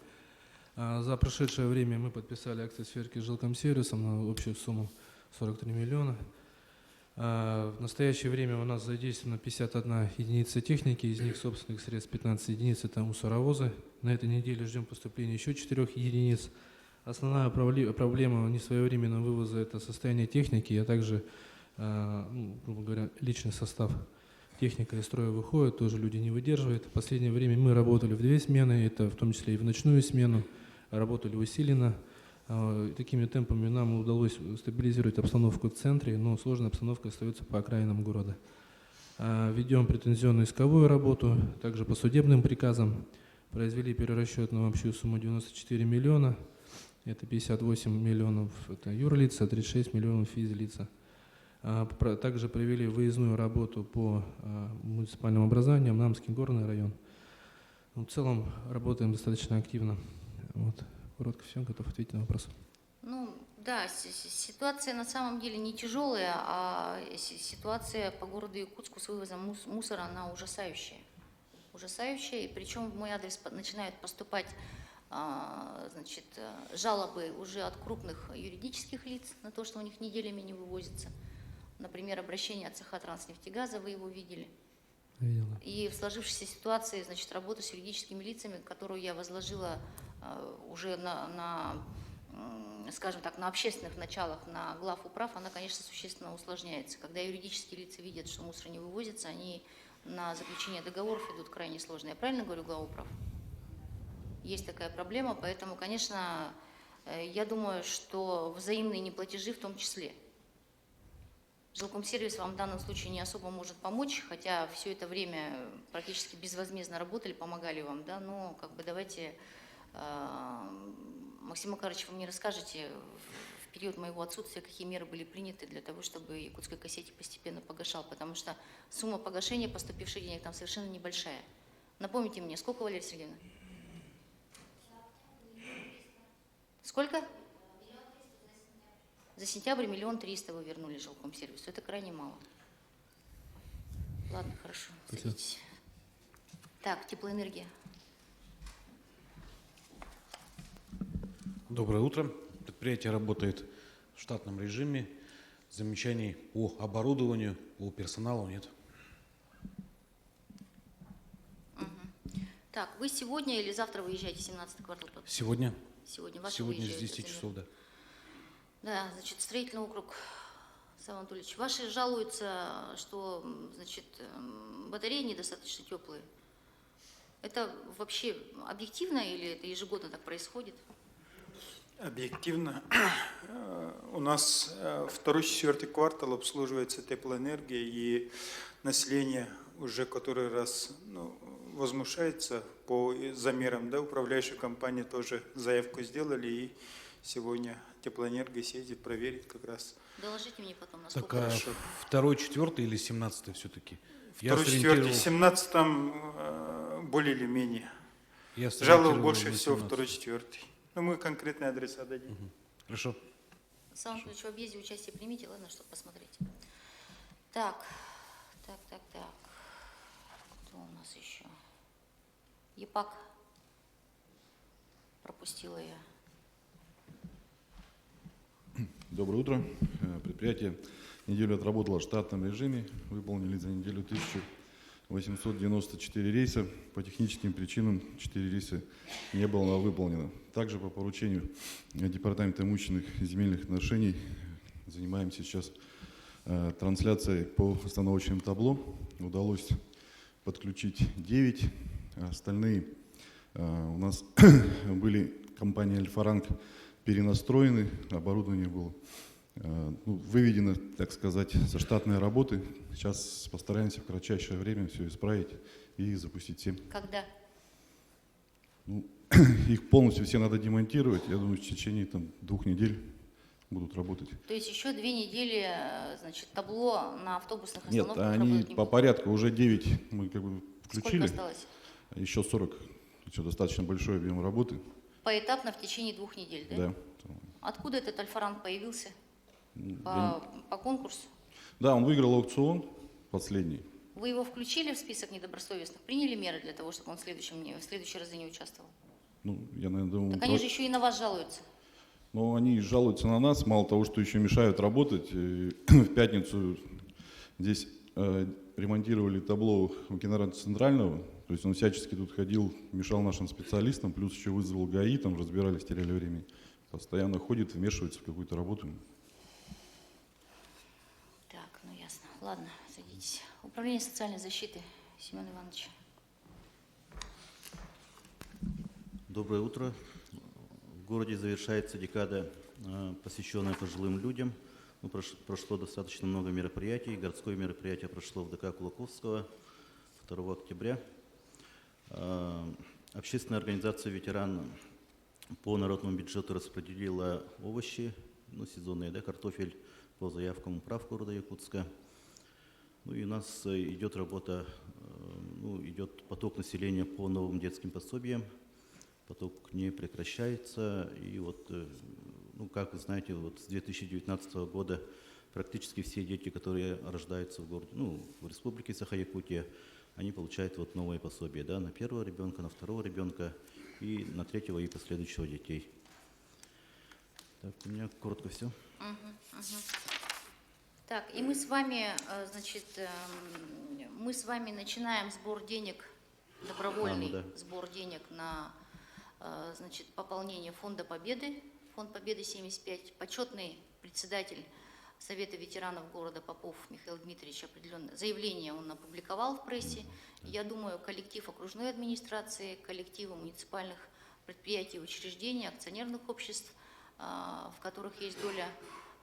За прошедшее время мы подписали акции сверки с жилкомсервисом на общую сумму 43 миллиона. В настоящее время у нас задействовано 51 единица техники, из них собственных средств 15 единиц, это мусоровозы. На этой неделе ждем поступления еще 4 единиц. Основная проблема несвоевременного вывоза – это состояние техники, а также, грубо говоря, личный состав. Техника из строя выходит, тоже люди не выдерживают. В последнее время мы работали в 2 смены, это в том числе и в ночную смену, работали усиленно. Такими темпами нам удалось стабилизировать обстановку в центре, но сложная обстановка остается по окраинам города. Ведем претензионную исковую работу, также по судебным приказам. Произвели перерасчет на общую сумму 94 миллиона. Это 58 миллионов это юрлица, 36 миллионов физлица. Также провели выездную работу по муниципальным образованиям, Намский горный район. В целом работаем достаточно активно. Вот. Коротко все, готов ответить на вопрос. Ну, да, ситуация на самом деле не тяжелая, а ситуация по городу Якутску с вывозом мусора, она ужасающая. Ужасающая, и причем в мой адрес начинают поступать значит, жалобы уже от крупных юридических лиц на то, что у них неделями не вывозится. Например, обращение от цеха Транснефтегаза, вы его видели. Видела. И в сложившейся ситуации, значит, работа с юридическими лицами, которую я возложила уже скажем так, на общественных началах, на главуправ, она, конечно, существенно усложняется. Когда юридические лица видят, что мусор не вывозится, они на заключение договоров идут крайне сложно. Я правильно говорю, главуправ? Есть такая проблема, поэтому, конечно, я думаю, что взаимные неплатежи в том числе. Жилкомсервис вам в данном случае не особо может помочь, хотя все это время практически безвозмездно работали, помогали вам, да, но как бы давайте, Максим Макарович, вы мне расскажете в период моего отсутствия, какие меры были приняты для того, чтобы Якутская Кассетия постепенно погашал, потому что сумма погашения поступивших денег там совершенно небольшая. Напомните мне, сколько, Валерия Сергеевна? Сколько? За сентябрь 1 300 000 вы вернули жилкомсервису. Это крайне мало. Ладно, хорошо. Садитесь. Так, теплоэнергия. Доброе утро. Предприятие работает в штатном режиме. Замечаний по оборудованию, по персоналу нет. Так, вы сегодня или завтра выезжаете, 17-й квартал? Сегодня. Сегодня. Сегодня с 10 часов, да. Да, значит, строительный округ, Савва Анатольевич. Ваши жалуются, что, значит, батареи недостаточно теплые. Это вообще объективно или это ежегодно так происходит? Объективно. У нас 2-4 квартал обслуживается теплоэнергия, и население уже который раз возмущается по замерам. Да, управляющая компания тоже заявку сделали, и сегодня теплоэнергия съездит, проверит как раз. Доложите мне потом, насколько Так, хорошо. 2-й, 4-й или 17-й все-таки? 2-й, 4-й, 17-м более или менее. Жалоб больше всего 2-й, 4-й. Но мы конкретные адреса дадим. Хорошо. Сам Анатольевич, в объезде участие примите, ладно, чтобы посмотреть. Так. Кто у нас еще? ЕПАК. Пропустила я. Доброе утро. Предприятие неделю отработало в штатном режиме. Выполнили за неделю 1894 рейса. По техническим причинам 4 рейса не было выполнено. Также по поручению Департамента имущественных и земельных отношений занимаемся сейчас трансляцией по установочным табло. Удалось подключить 9. Остальные у нас были компания «Альфаранг» перенастроены, оборудование было выведено, так сказать, со штатной работы. Сейчас постараемся в кратчайшее время все исправить и запустить всем. Когда? Их полностью все надо демонтировать. Я думаю, в течение 2 недель будут работать. То есть еще 2 недели, значит, табло на автобусных Нет, остановках они работать не по будут? Порядку, уже 9 мы включили. Сколько осталось? Еще 40 Все достаточно большой объем работы. Поэтапно в течение 2 недель, да? Да. Откуда этот альфа-ранг появился? Я По конкурсу? Да, он выиграл аукцион последний. Вы его включили в список недобросовестных? Приняли меры для того, чтобы он в следующий раз не участвовал? Ну, я, наверное, думаю... Так они же еще и на вас жалуются. Но они жалуются на нас, мало того, что еще мешают работать. В пятницу здесь ремонтировали табло киноранта центрального, то есть он всячески тут ходил, мешал нашим специалистам, плюс еще вызвал ГАИ, там разбирались, теряли время. Постоянно ходит, вмешивается в какую-то работу. Так, ну ясно. Ладно, садитесь. Управление социальной защиты, Семен Иванович. Доброе утро. В городе завершается декада, посвященная пожилым людям. Ну, прошло достаточно много мероприятий. Городское мероприятие прошло в ДК Кулаковского 2 октября. Общественная организация «Ветеран» по народному бюджету распределила овощи, ну, сезонные, да, картофель по заявкам управ города Якутска. Ну и у нас идет работа, ну, идет поток населения по новым детским пособиям. Поток не прекращается. И вот, ну, как вы знаете, вот с 2019 года практически все дети, которые рождаются в городе, ну, в республике Саха-Якутия, они получают вот новые пособия, да, на 1-го ребенка, на 2-го ребенка и на 3-го и последующего детей. Так, у меня коротко все. Так, и мы с вами, значит, мы с вами начинаем сбор денег, добровольный сбор денег на, значит, пополнение Фонда Победы. Фонд Победы 75. Почетный председатель Совета ветеранов города Попов Михаил Дмитриевич определенное заявление он опубликовал в прессе. Я думаю, коллектив окружной администрации, коллективы муниципальных предприятий, учреждений, акционерных обществ, в которых есть доля,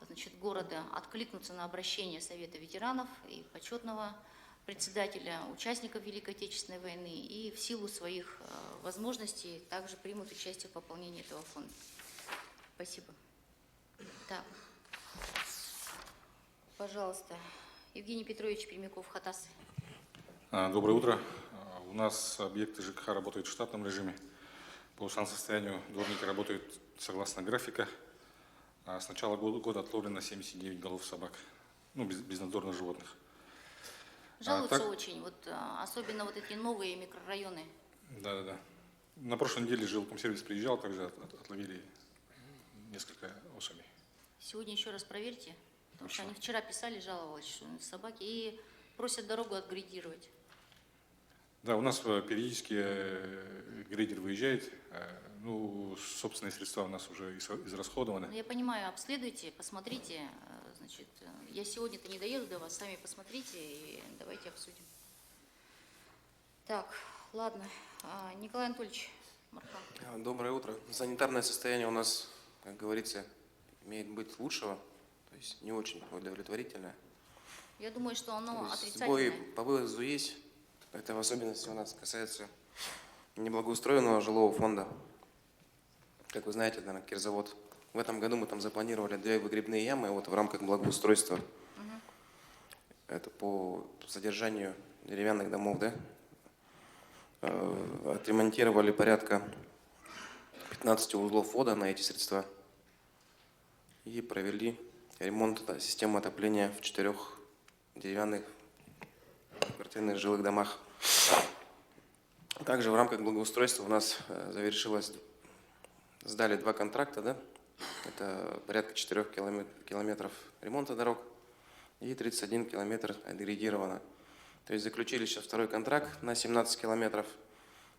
значит, города, откликнутся на обращение Совета ветеранов и почетного председателя, участников Великой Отечественной войны и в силу своих возможностей также примут участие в пополнении этого фонда. Спасибо. Так. Пожалуйста, Евгений Петрович Пермяков, Хатас. Доброе утро. У нас объекты ЖКХ работают в штатном режиме. По состоянию дворники работают согласно графика. С начала года отловлено 79 голов собак, ну, безнадзорных животных. Жалуются очень, вот, особенно вот эти новые микрорайоны. Да. На прошлой неделе жилкомсервис приезжал, также отловили несколько особей. Сегодня еще раз проверьте, потому что они вчера писали, жаловались, что собаки, и просят дорогу отгрейдировать. Да, у нас периодически грейдер выезжает. Ну, собственные средства у нас уже израсходованы. Я понимаю, обследуйте, посмотрите. Значит, я сегодня-то не доеду до вас, сами посмотрите и давайте обсудим. Так, ладно. Николай Анатольевич Мархан. Доброе утро. Санитарное состояние у нас, как говорится, имеет быть лучшего, то есть не очень удовлетворительное. Я думаю, что оно отрицательное. Сбои по вывозу есть. Это в особенности у нас касается неблагоустроенного жилого фонда. Как вы знаете, наверное, Кирзавод. В этом году мы там запланировали 2 выгребные ямы вот в рамках благоустройства. Это по содержанию деревянных домов, да? Отремонтировали порядка 15 узлов ввода на эти средства и провели ремонт системы отопления в 4 деревянных квартирных жилых домах. Также в рамках благоустройства у нас сдали 2 контракта, да? Это порядка 4 километров ремонта дорог и 31 километр отгрейдировано. То есть заключили сейчас 2-й контракт на 17 километров.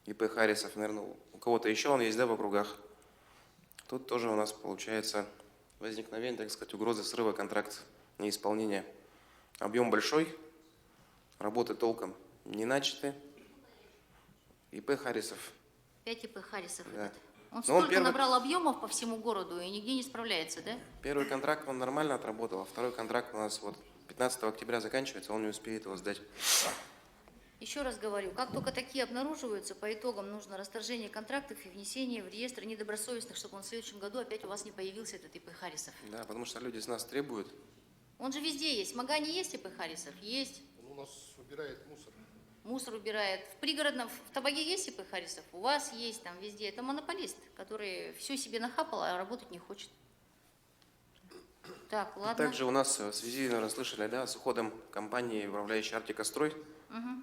ИП Харрисов, наверное, у кого-то еще он есть, да, в округах. Тут тоже у нас получается возникновение, так сказать, угрозы срыва контракта, неисполнения. Объем большой, работы толком не начаты. ИП Харрисов. 5 ИП Харрисов. Да. Он столько набрал объемов по всему городу и нигде не справляется, да? 1-й контракт он нормально отработал, а 2-й контракт у нас вот 15 октября заканчивается, он не успеет его сдать. Еще раз говорю, как только такие обнаруживаются, по итогам нужно расторжение контрактов и внесение в реестр недобросовестных, чтобы он в следующем году опять у вас не появился, этот ИП Харрисов. Да, потому что люди с нас требуют. Он же везде есть. В Магане есть ИП Харрисов? Есть. Он у нас убирает мусор. мусор убирает. В пригородном, в Табаге есть ИП Харисов? У вас есть там везде. Это монополист, который все себе нахапал, а работать не хочет. Так, ладно. Также у нас в связи, наверное, слышали, да, с уходом компании, управляющей Артикострой, Угу.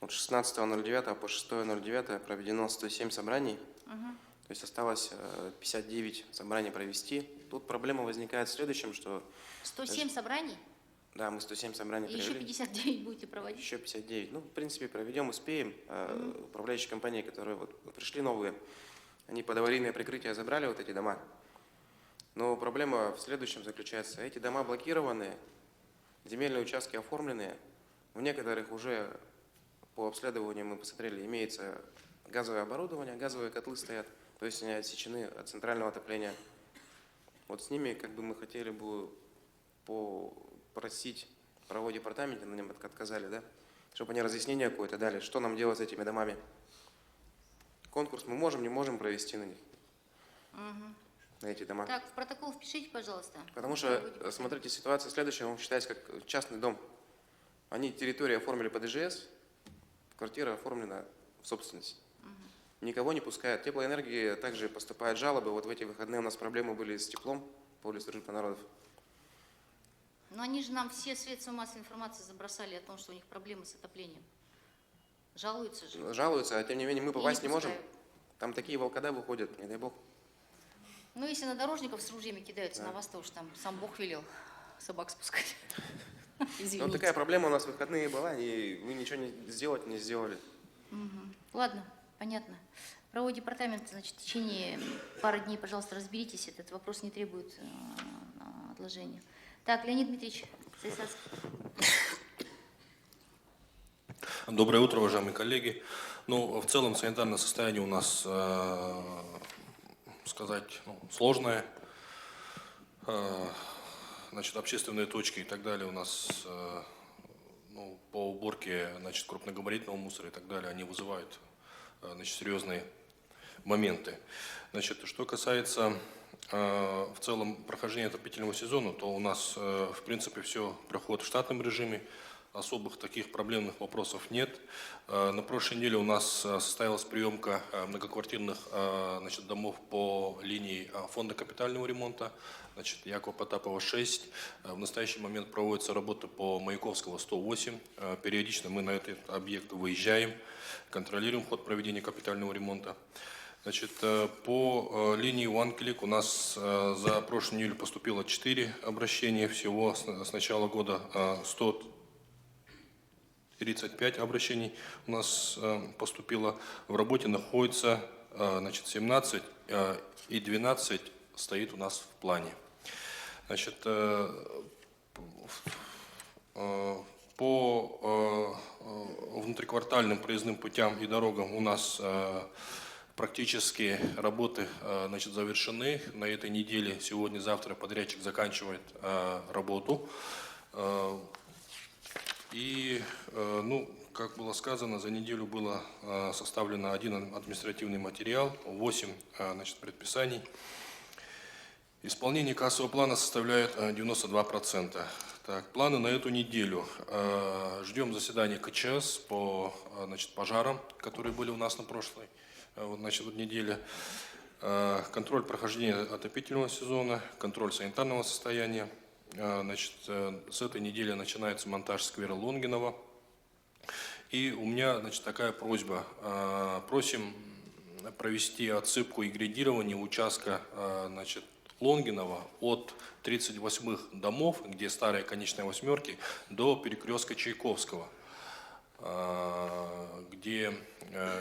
от 16.09 по 6.09 проведено 107 собраний. То есть осталось 59 собраний провести. Тут проблема возникает в следующем, что... 107 собраний? Да, мы 107 собраний И еще провели. 59 будете проводить? Еще 59. Ну, в принципе, проведем, успеем. Управляющие компании, которые вот пришли новые, они под аварийное прикрытие забрали вот эти дома. Но проблема в следующем заключается. Эти дома блокированы, земельные участки оформлены. В некоторых уже по обследованию мы посмотрели, имеется газовое оборудование, газовые котлы стоят. То есть они отсечены от центрального отопления. Вот с ними как бы мы хотели бы попросить правовой департамент, на нем отказали, да, чтобы они разъяснение какое-то дали, что нам делать с этими домами. Конкурс мы можем, не можем провести на них, на эти дома. Так, в протокол впишите, пожалуйста. Потому что, смотрите, ситуация следующая, он считается как частный дом. Они территорию оформили под ИЖС, квартира оформлена в собственность. Никого не пускают. Теплоэнергии также поступают жалобы. Вот в эти выходные у нас проблемы были с теплом по улице Дружбы народов. Но они же нам все средства массовой информации забросали о том, что у них проблемы с отоплением. Жалуются же. Жалуются, а тем не менее мы попасть И не можем. пускают. Там такие волкодавы ходят, не дай бог. Ну, если на дорожников с ружьями кидаются, на вас то уж там сам Бог велел собак спускать. Извините. Вот такая проблема у нас в выходные была, и вы ничего не сделали. Ладно, понятно. Правовой департамент, значит, в течение пары дней, пожалуйста, разберитесь. Этот вопрос не требует отложения. Так, Леонид Дмитриевич Сайсацкий. Доброе утро, уважаемые коллеги. Ну, в целом санитарное состояние у нас, сказать, сложное. Значит, общественные точки и так далее у нас по уборке, значит, крупногабаритного мусора и так далее, они вызывают, значит, серьезные моменты. Значит, что касается в целом прохождения отопительного сезона, то у нас, в принципе, все проходит в штатном режиме. Особых таких проблемных вопросов нет. На прошлой неделе у нас состоялась приемка многоквартирных, значит, домов по линии фонда капитального ремонта, значит, Якова Потапова 6. В настоящий момент проводится работа по Маяковского 108. Периодично мы на этот объект выезжаем, контролируем ход проведения капитального ремонта. Значит, по линии OneClick у нас за прошлую неделю поступило 4 обращения всего. С начала года 135 обращений у нас поступило. В работе находится, значит, 17 и 12 стоит у нас в плане. Значит, по внутриквартальным проездным путям и дорогам у нас практически работы, значит, завершены. На этой неделе, сегодня-завтра подрядчик заканчивает работу. И, ну, как было сказано, за неделю было составлено 1 административный материал, 8, значит, предписаний. Исполнение кассового плана составляет 92%. Так, планы на эту неделю. Ждем заседания КЧС по, значит, пожарам, которые были у нас на прошлой, значит, неделе. Контроль прохождения отопительного сезона, контроль санитарного состояния. Значит, с этой недели начинается монтаж сквера Лонгинова. И у меня, значит, такая просьба. Просим провести отсыпку и грейдирование участка, значит, Лонгинова от 38-х домов, где старые конечные восьмерки, до перекрестка Чайковского, где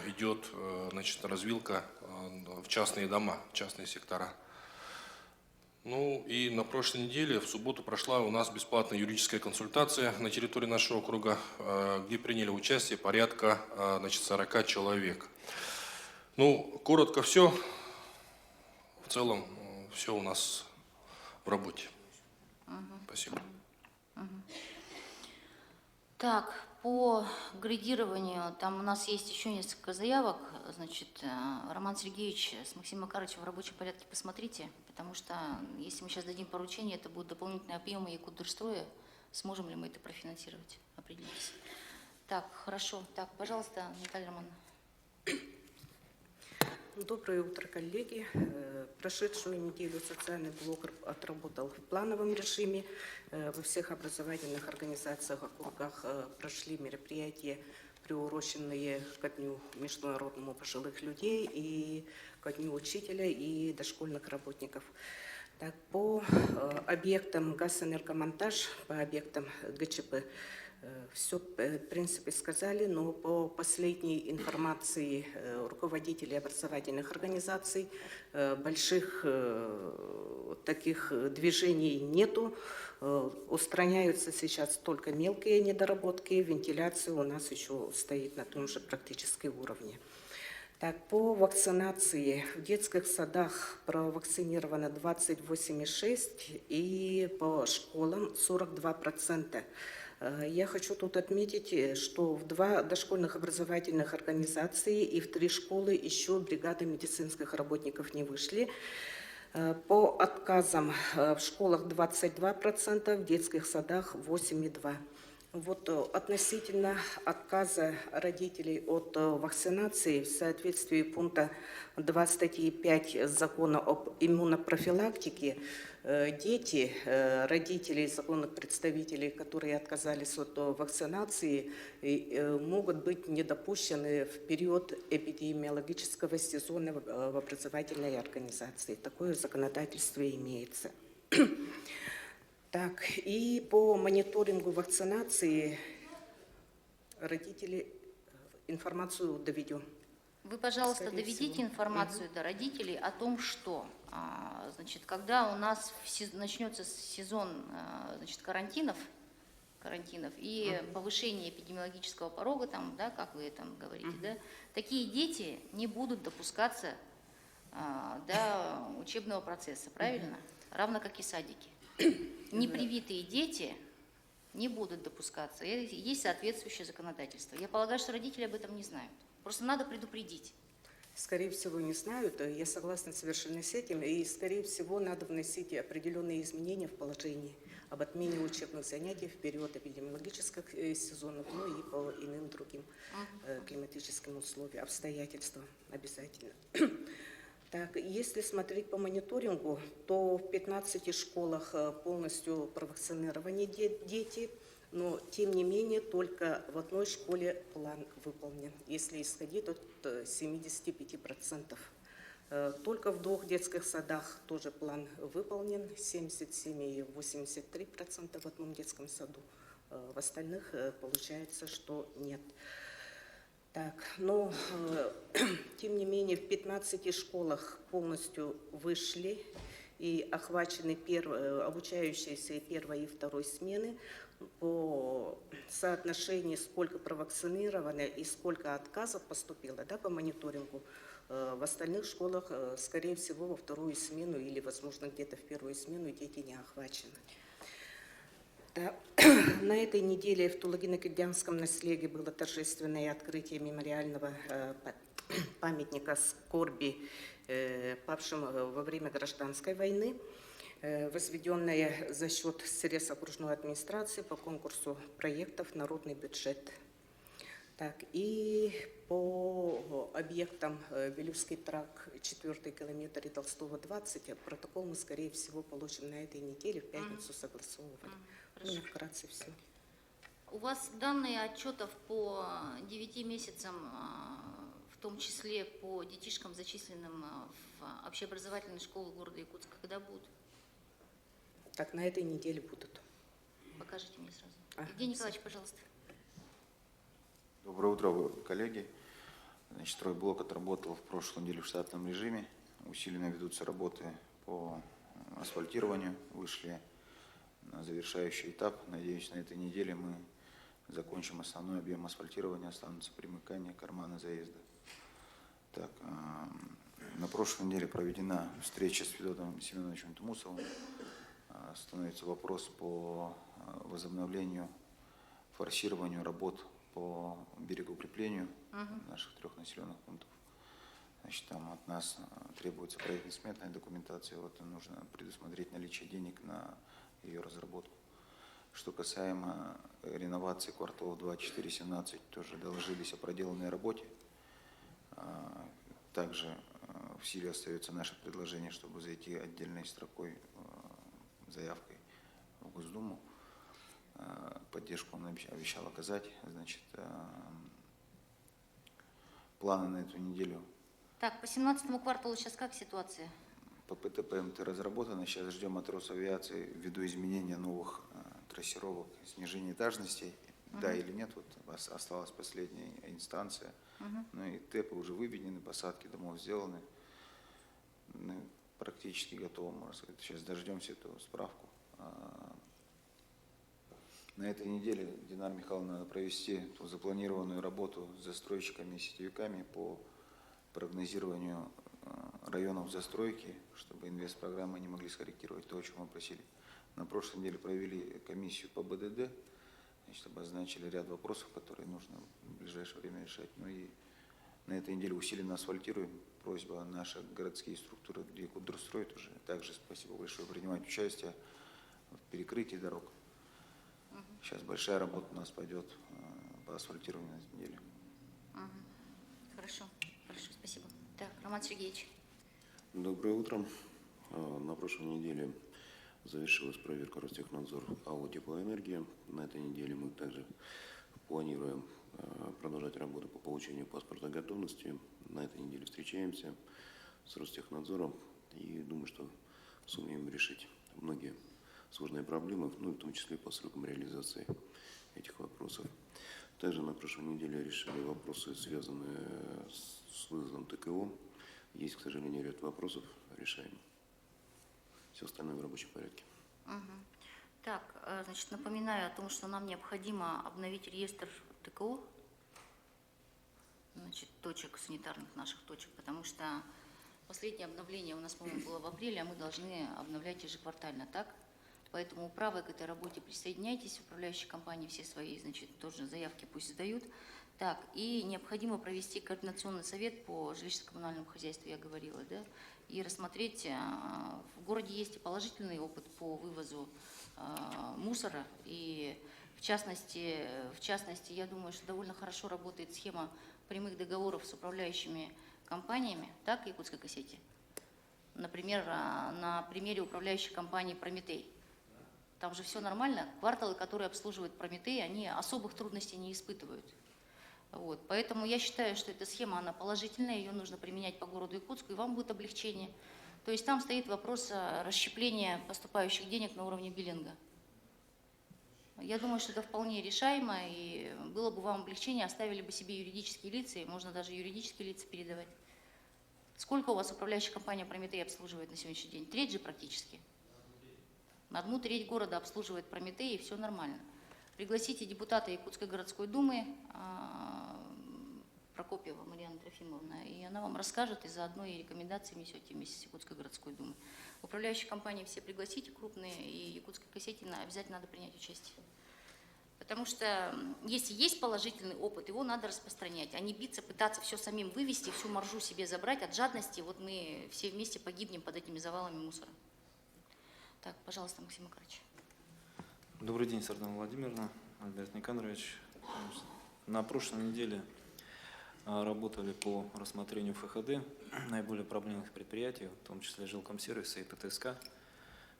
идет, значит, развилка в частные дома, частные сектора. Ну и на прошлой неделе, в субботу, прошла у нас бесплатная юридическая консультация на территории нашего округа, где приняли участие порядка, значит, 40 человек. Ну, коротко все. В целом, все у нас в работе. Спасибо. Так, по грейдированию, там у нас есть еще несколько заявок. Значит, Роман Сергеевич с Максимом Макаровичем в рабочем порядке посмотрите, потому что если мы сейчас дадим поручение, это будут дополнительные объемы Якутдорстроя. Сможем ли мы это профинансировать? Определитесь. Так, хорошо. Так, пожалуйста, Наталья Романовна. Доброе утро, коллеги. Прошедшую неделю социальный блок отработал в плановом режиме. Во всех образовательных организациях, округах прошли мероприятия, приуроченные ко Дню международному пожилых людей и ко Дню учителя и дошкольных работников. Так, по объектам газэнергомонтаж, по объектам ГЧП, все, в принципе, сказали, но по последней информации руководителей образовательных организаций больших таких движений нету. Устраняются сейчас только мелкие недоработки, вентиляция у нас еще стоит на том же практически уровне. Так, по вакцинации в детских садах провакцинировано 28,6% и по школам 42%. Я хочу тут отметить, что в 2 дошкольных образовательных организаций и в 3 школы еще бригады медицинских работников не вышли. По отказам в школах 22%, в детских садах 8,2%. Вот относительно отказа родителей от вакцинации в соответствии пункта 2 статьи 5 Закона об иммунопрофилактике, дети, родители, законных представителей, которые отказались от вакцинации, могут быть недопущены в период эпидемиологического сезона в образовательной организации. Такое законодательство имеется. Так, и по мониторингу вакцинации родители информацию доведем. Вы, пожалуйста, Скорее доведите всего. информацию до родителей о том, что, значит, когда у нас начнется сезон, значит, карантинов и повышение эпидемиологического порога, там, да, как вы там говорите, да, такие дети не будут допускаться до учебного процесса, правильно? Равно как и садики. Непривитые дети не будут допускаться. Есть соответствующее законодательство. Я полагаю, что родители об этом не знают. Просто надо предупредить. Скорее всего, не знают. Я согласна совершенно с этим. И, скорее всего, надо вносить определенные изменения в положение об отмене учебных занятий в период эпидемиологических сезонов, ну и по иным другим климатическим условиям, обстоятельствам обязательно. Так, если смотреть по мониторингу, то в 15 школах полностью провакцинированы дети, но тем не менее только в одной школе план выполнен, если исходить от 75%. Только в 2 детских садах тоже план выполнен, 77 и 83% в одном детском саду. В остальных получается, что нет. Так, но тем не менее в 15 школах полностью вышли и охвачены обучающиеся и 1-й, и 2-й смены. По соотношению, сколько провакцинировано и сколько отказов поступило, да, по мониторингу, в остальных школах, скорее всего, во 2-ю смену или, возможно, где-то в 1-ю смену дети не охвачены. Да. На этой неделе в Тулагино-Кирдянском наследии было торжественное открытие мемориального памятника скорби павшим во время гражданской войны, возведенное за счет средств окружной администрации по конкурсу проектов «Народный бюджет». Так, и по объектам Велюжский тракт, 4-й километр и Толстого 20, протокол мы, скорее всего, получим на этой неделе, в пятницу согласовывать. Ну, вкратце все. У вас данные отчетов по 9 месяцам, в том числе по детишкам, зачисленным в общеобразовательные школы города Якутска, когда будут? Так, на этой неделе будут. Покажите мне сразу. Евгений Николаевич, пожалуйста. Доброе утро, коллеги. Значит, стройблок отработал в прошлую неделю в штатном режиме. Усиленно ведутся работы по асфальтированию. Вышли на завершающий этап. Надеюсь, на этой неделе мы закончим основной объем асфальтирования. Останутся примыкания, карманы заезда. Так, на прошлой неделе проведена встреча с Федотом Семеновичем Тумусовым. Становится вопрос по возобновлению, форсированию работ по берегоукреплению наших 3 населенных пунктов. Значит, там от нас требуется проектно-сметная документация. Вот нужно предусмотреть наличие денег на ее разработку. Что касаемо реновации кварталов 2, 4, 17, тоже доложились о проделанной работе. Также в силе остается наше предложение, чтобы зайти отдельной строкой, заявкой в Госдуму. Поддержку он обещал оказать. Значит, планы на эту неделю. Так, по 17-му кварталу сейчас как ситуация? По ПТП-МТ разработано. Сейчас ждем от Росавиации ввиду изменения новых трассировок, снижения этажностей. Да или нет, вот осталась последняя инстанция. Ну и ТЭПы уже выведены, посадки домов сделаны. Ну, практически готово, можно сказать. Сейчас дождемся эту справку. На этой неделе, Динар Михайловна, надо провести ту запланированную работу с застройщиками и сетевиками по прогнозированию районов застройки, чтобы инвестпрограммы не могли скорректировать то, о чем мы просили. На прошлой неделе провели комиссию по БДД, значит, обозначили ряд вопросов, которые нужно в ближайшее время решать. Ну и на этой неделе усиленно асфальтируем. Просьба наши городские структуры, где Кудрстроят уже, также спасибо большое, принимать участие в перекрытии дорог. Сейчас большая работа у нас пойдет по асфальтированию на этой неделе. Хорошо, хорошо, спасибо. Так, Роман Сергеевич. Доброе утро. На прошлой неделе завершилась проверка Ростехнадзор АО «Теплоэнергия». На этой неделе мы также планируем продолжать работу по получению паспорта готовности. На этой неделе встречаемся с Ростехнадзором и думаю, что сумеем решить многие сложные проблемы, ну, в том числе по срокам реализации этих вопросов. Также на прошлой неделе решили вопросы, связанные с вызовом ТКО. Есть, к сожалению, ряд вопросов, решаем. Все остальное в рабочем порядке. Так, значит, напоминаю о том, что нам необходимо обновить реестр ТКО, значит, точек, санитарных наших точек, потому что последнее обновление у нас, по-моему, было в апреле, а мы должны обновлять ежеквартально, так? Поэтому управы к этой работе присоединяйтесь, управляющие компании все свои, значит, тоже заявки пусть сдают. Так, и необходимо провести координационный совет по жилищно-коммунальному хозяйству, я говорила, да, и рассмотреть, в городе есть и положительный опыт по вывозу мусора, и в частности, я думаю, что довольно хорошо работает схема прямых договоров с управляющими компаниями, так, Якутской Кассети. Например, на примере управляющей компании «Прометей». Там же все нормально. Кварталы, которые обслуживают «Прометей», они особых трудностей не испытывают. Вот. Поэтому я считаю, что эта схема, она положительная, ее нужно применять по городу Якутску, и вам будет облегчение. То есть там стоит вопрос расщепления поступающих денег на уровне биллинга. Я думаю, что это вполне решаемо, и было бы вам облегчение, оставили бы себе юридические лица, и можно даже юридические лица передавать. Сколько у вас управляющая компания «Прометей» обслуживает на сегодняшний день? Треть же практически. На 1/3 города обслуживает «Прометей», и все нормально. Пригласите депутата Якутской городской думы Прокопьева Марьяна Трофимовна, и она вам расскажет, и заодно и рекомендации внесете вместе с Якутской городской думой. Управляющие компании все пригласите, крупные, и Якутской Кассете обязательно надо принять участие. Потому что если есть положительный опыт, его надо распространять, а не биться, пытаться все самим вывести, всю маржу себе забрать от жадности. Вот мы все вместе погибнем под этими завалами мусора. Так, пожалуйста, Максим Макарович. Добрый день, Сардана Владимировна, Альберт Никонорович. На прошлой неделе работали по рассмотрению ФХД наиболее проблемных предприятий, в том числе жилкомсервиса и ПТСК.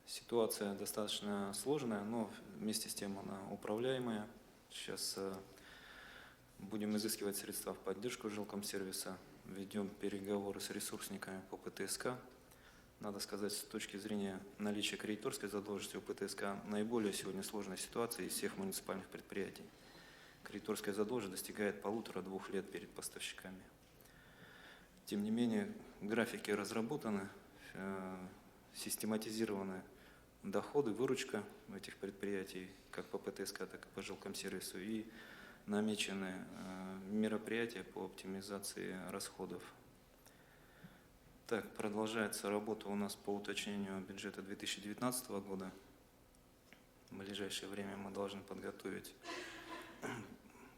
Ситуация достаточно сложная, но вместе с тем она управляемая. Сейчас будем изыскивать средства в поддержку жилкомсервиса, ведем переговоры с ресурсниками по ПТСК. Надо сказать, с точки зрения наличия кредиторской задолженности у ПТСК наиболее сегодня сложная ситуация из всех муниципальных предприятий. Кредиторская задолженность достигает 1,5–2 лет перед поставщиками. Тем не менее, графики разработаны, систематизированы доходы, выручка этих предприятий, как по ПТСК, так и по жилкомсервису, и намечены мероприятия по оптимизации расходов. Так, продолжается работа у нас по уточнению бюджета 2019 года. В ближайшее время мы должны подготовить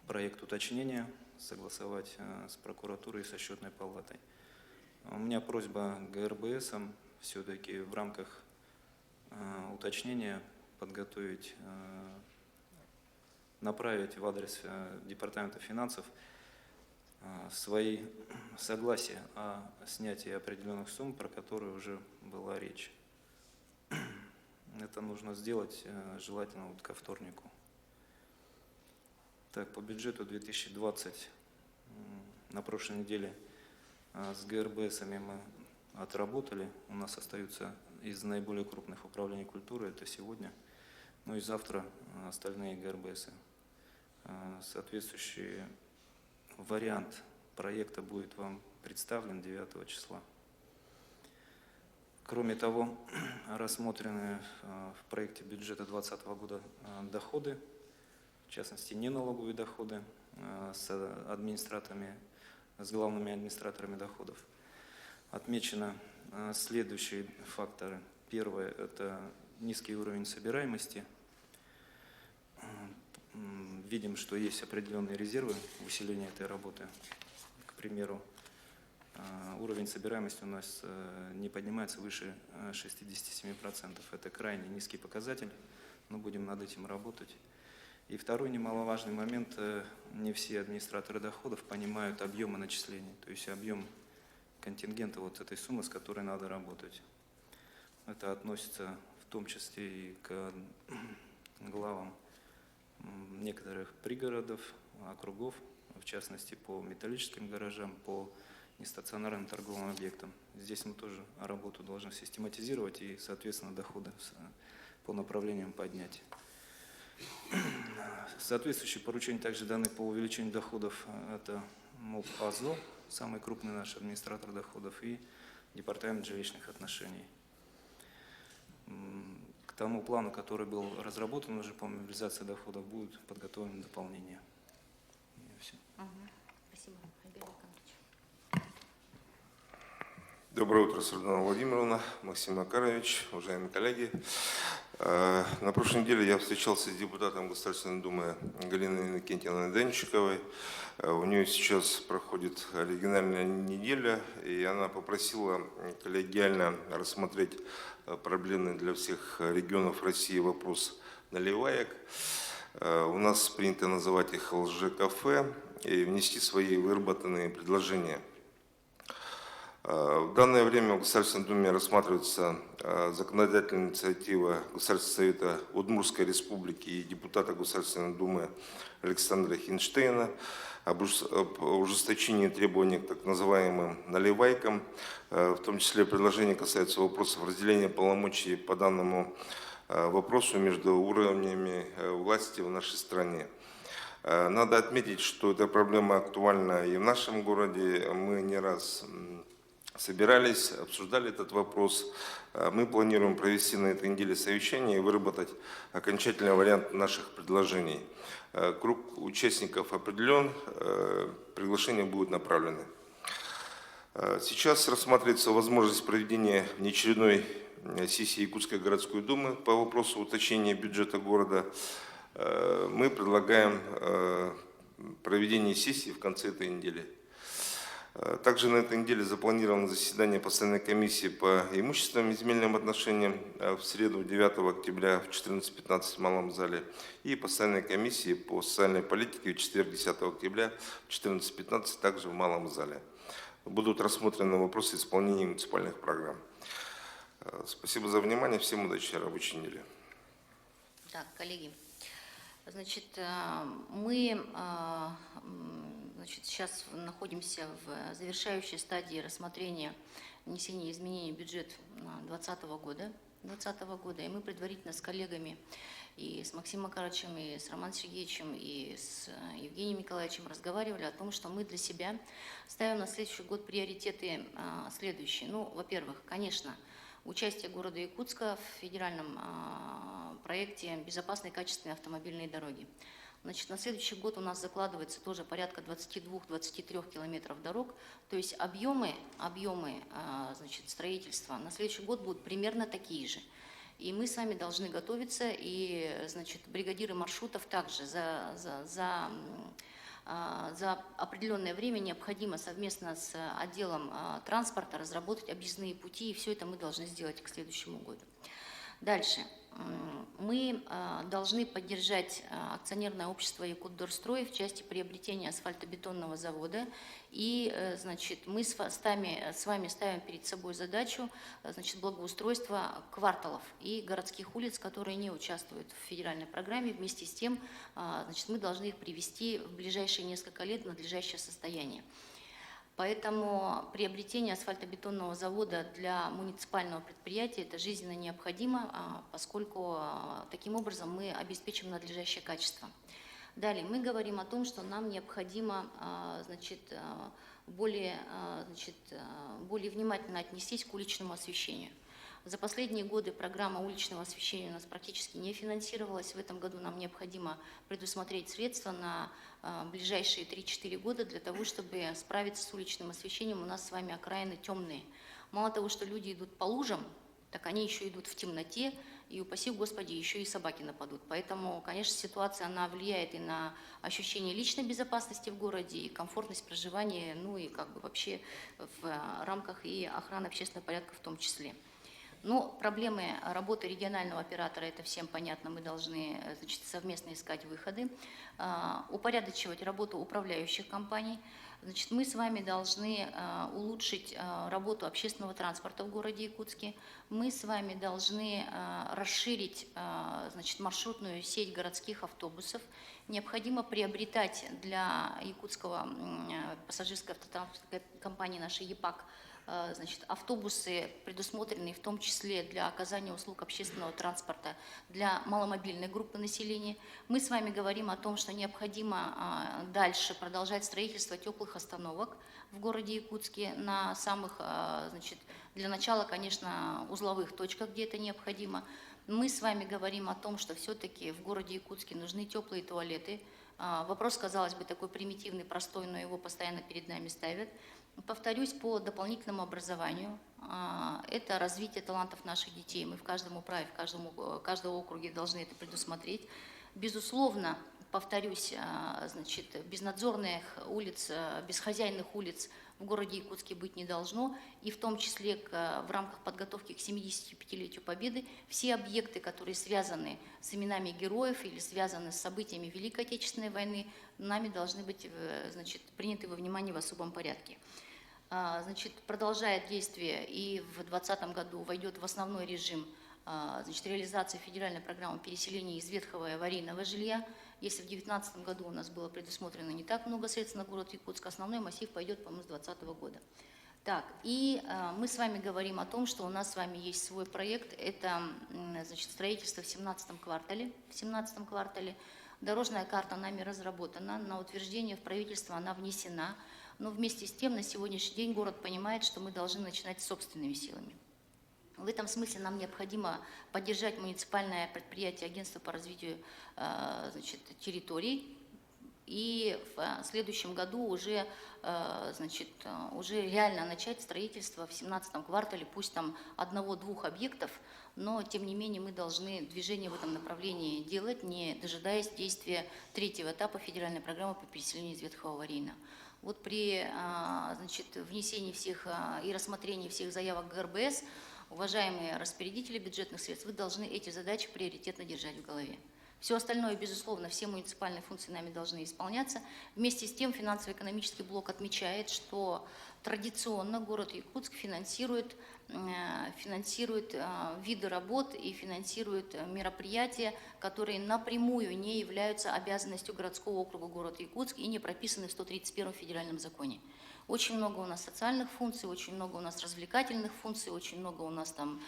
проект уточнения, согласовать с прокуратурой и со счетной палатой. У меня просьба к ГРБСам все-таки в рамках уточнения подготовить, направить в адрес Департамента финансов свои согласия о снятии определенных сумм, про которые уже была речь. Это нужно сделать желательно вот ко вторнику. Так, по бюджету 2020 на прошлой неделе с ГРБСами мы отработали. У нас остаются из наиболее крупных управлений культуры, это сегодня, ну и завтра остальные ГРБСы. Соответствующий вариант проекта будет вам представлен 9 числа. Кроме того, рассмотрены в проекте бюджета 2020 года доходы, в частности, неналоговые доходы с администраторами, с главными администраторами доходов. Отмечено следующие факторы. Первое – это низкий уровень собираемости. Видим, что есть определенные резервы в усилении этой работы. К примеру, уровень собираемости у нас не поднимается выше 67%. Это крайне низкий показатель, но будем над этим работать. И второй немаловажный момент, не все администраторы доходов понимают объемы начислений, то есть объем контингента вот этой суммы, с которой надо работать. Это относится в том числе и к главам некоторых пригородов, округов, в частности по металлическим гаражам, по нестационарным торговым объектам. Здесь мы тоже работу должны систематизировать и, соответственно, доходы по направлениям поднять. Соответствующие поручения также даны по увеличению доходов. Это МОП АЗО, самый крупный наш администратор доходов, и Департамент жилищных отношений. К тому плану, который был разработан уже по мобилизации доходов, будет подготовлено дополнение. Все. Спасибо. Альберт Александрович. Доброе утро, Светлана Владимировна, Максим Макарович, уважаемые коллеги. На прошлой неделе я встречался с депутатом Государственной Думы Галиной Иннокентьевной Данчиковой. У нее сейчас проходит региональная неделя, и она попросила коллегиально рассмотреть проблемный для всех регионов России вопрос наливаек. У нас принято называть их лжекафе, и внести свои выработанные предложения. В данное время в Государственной Думе рассматривается законодательная инициатива Государственного Совета Удмуртской Республики и депутата Государственной Думы Александра Хинштейна об ужесточении требований к так называемым наливайкам. В том числе предложение касается вопросов разделения полномочий по данному вопросу между уровнями власти в нашей стране. Надо отметить, что эта проблема актуальна и в нашем городе. Мы не раз собирались, обсуждали этот вопрос. Мы планируем провести на этой неделе совещание и выработать окончательный вариант наших предложений. Круг участников определен, приглашения будут направлены. Сейчас рассматривается возможность проведения внеочередной сессии Якутской городской думы по вопросу уточнения бюджета города. Мы предлагаем проведение сессии в конце этой недели. Также на этой неделе запланировано заседание постоянной комиссии по имущественным и земельным отношениям в среду 9 октября в 14:15 в Малом зале и постоянной комиссии по социальной политике в четверг 10 октября в 14:15 также в Малом зале. Будут рассмотрены вопросы исполнения муниципальных программ. Спасибо за внимание. Всем удачи рабочей недели. Так, коллеги, значит, мы сейчас находимся в завершающей стадии рассмотрения внесения изменений в бюджет 2020 года. И мы предварительно с коллегами и с Максимом Макаровичем, и с Романом Сергеевичем, и с Евгением Николаевичем разговаривали о том, что мы для себя ставим на следующий год приоритеты следующие. Ну, во-первых, конечно, участие города Якутска в федеральном проекте «Безопасные и качественные автомобильные дороги». Значит, на следующий год у нас закладывается тоже порядка 22-23 километров дорог, то есть объемы значит, строительства на следующий год будут примерно такие же. И мы сами должны готовиться, и значит, бригадиры маршрутов также за определенное время необходимо совместно с отделом транспорта разработать объездные пути, и все это мы должны сделать к следующему году. Дальше. Мы должны поддержать акционерное общество «Якутдорстрой» в части приобретения асфальтобетонного завода. И, значит, мы с вами ставим перед собой задачу, значит, благоустройства кварталов и городских улиц, которые не участвуют в федеральной программе. Вместе с тем, значит, мы должны их привести в ближайшие несколько лет в надлежащее состояние. Поэтому приобретение асфальтобетонного завода для муниципального предприятия – это жизненно необходимо, поскольку таким образом мы обеспечим надлежащее качество. Далее мы говорим о том, что нам необходимо, значит, более внимательно отнестись к уличному освещению. За последние годы программа уличного освещения у нас практически не финансировалась. В этом году нам необходимо предусмотреть средства на ближайшие 3-4 года для того, чтобы справиться с уличным освещением. У нас с вами окраины темные. Мало того, что люди идут по лужам, так они еще идут в темноте, и, упаси Господи, еще и собаки нападут. Поэтому, конечно, ситуация, она влияет и на ощущение личной безопасности в городе, и комфортность проживания, ну и как бы вообще в рамках и охраны общественного порядка в том числе. Но проблемы работы регионального оператора, это всем понятно, мы должны, значит, совместно искать выходы, упорядочивать работу управляющих компаний. Значит, мы с вами должны улучшить работу общественного транспорта в городе Якутске. Мы с вами должны расширить, значит, маршрутную сеть городских автобусов. Необходимо приобретать для якутского пассажирской автотранспортной компании нашей ЕПАК, значит, автобусы, предусмотренные в том числе для оказания услуг общественного транспорта для маломобильной группы населения. Мы с вами говорим о том, что необходимо дальше продолжать строительство теплых остановок в городе Якутске на самых, значит, для начала, конечно, узловых точках, где это необходимо. Мы с вами говорим о том, что все-таки в городе Якутске нужны теплые туалеты. Вопрос, казалось бы, такой примитивный, простой, но его постоянно перед нами ставят. Повторюсь, по дополнительному образованию, это развитие талантов наших детей. Мы в каждом управе, в каждом округе должны это предусмотреть. Безусловно, повторюсь, значит, безнадзорных улиц, бесхозяйных улиц в городе Якутске быть не должно. И в том числе в рамках подготовки к 75-летию Победы все объекты, которые связаны с именами героев или связаны с событиями Великой Отечественной войны, нами должны быть, значит, приняты во внимание в особом порядке. Значит, продолжает действие и в 2020 году войдет в основной режим, значит, реализации федеральной программы переселения из ветхого и аварийного жилья. Если в 2019 году у нас было предусмотрено не так много средств на город Якутск, основной массив пойдет, по-моему, с 2020 года. Так, и мы с вами говорим о том, что у нас с вами есть свой проект. Это, значит, строительство в 17 квартале. Дорожная карта нами разработана, на утверждение в правительство она внесена. Но вместе с тем на сегодняшний день город понимает, что мы должны начинать собственными силами. В этом смысле нам необходимо поддержать муниципальное предприятие Агентства по развитию, значит, территорий. И в следующем году уже, значит, уже реально начать строительство в 17 квартале, пусть там 1-2 объектов, но тем не менее мы должны движение в этом направлении делать, не дожидаясь действия 3-го этапа федеральной программы по переселению из ветхого аварийного. Вот при, значит, внесении всех и рассмотрении всех заявок ГРБС, уважаемые распорядители бюджетных средств, вы должны эти задачи приоритетно держать в голове. Все остальное, безусловно, все муниципальные функции нами должны исполняться. Вместе с тем финансово-экономический блок отмечает, что традиционно город Якутск финансирует виды работ и финансирует мероприятия, которые напрямую не являются обязанностью городского округа города Якутск и не прописаны в 131 федеральном законе. Очень много у нас социальных функций, очень много у нас развлекательных функций, очень много у нас там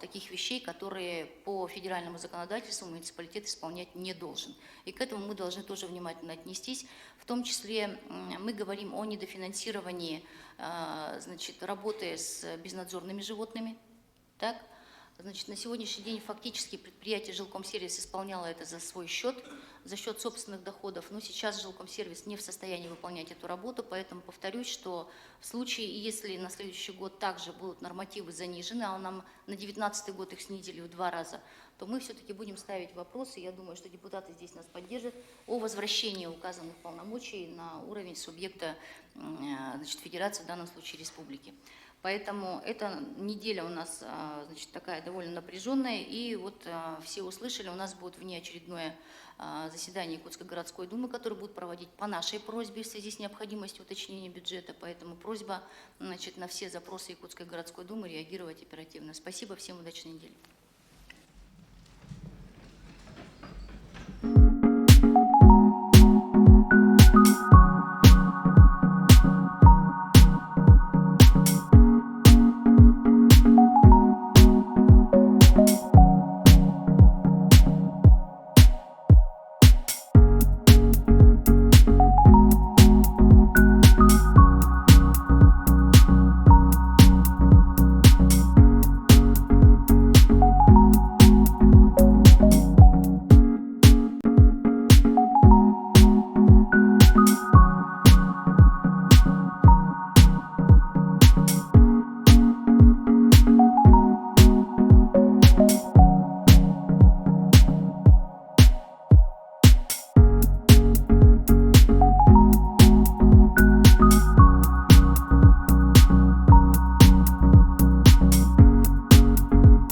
таких вещей, которые по федеральному законодательству муниципалитет исполнять не должен. И к этому мы должны тоже внимательно отнестись. В том числе мы говорим о недофинансировании, значит, работы с безнадзорными животными. Так? Значит, на сегодняшний день фактически предприятие Жилкомсервис исполняло это за свой счет, за счет собственных доходов, но сейчас Жилкомсервис не в состоянии выполнять эту работу, поэтому повторюсь, что в случае, если на следующий год также будут нормативы занижены, а нам на 2019 год их снизили в 2 раза, то мы все-таки будем ставить вопросы, я думаю, что депутаты здесь нас поддержат, о возвращении указанных полномочий на уровень субъекта значит, федерации, в данном случае республики. Поэтому эта неделя у нас значит, такая довольно напряженная, и вот все услышали, у нас будет внеочередное заседание Якутской городской думы, которое будет проводить по нашей просьбе в связи с необходимостью уточнения бюджета, поэтому просьба значит, на все запросы Якутской городской думы реагировать оперативно. Спасибо, всем удачной недели.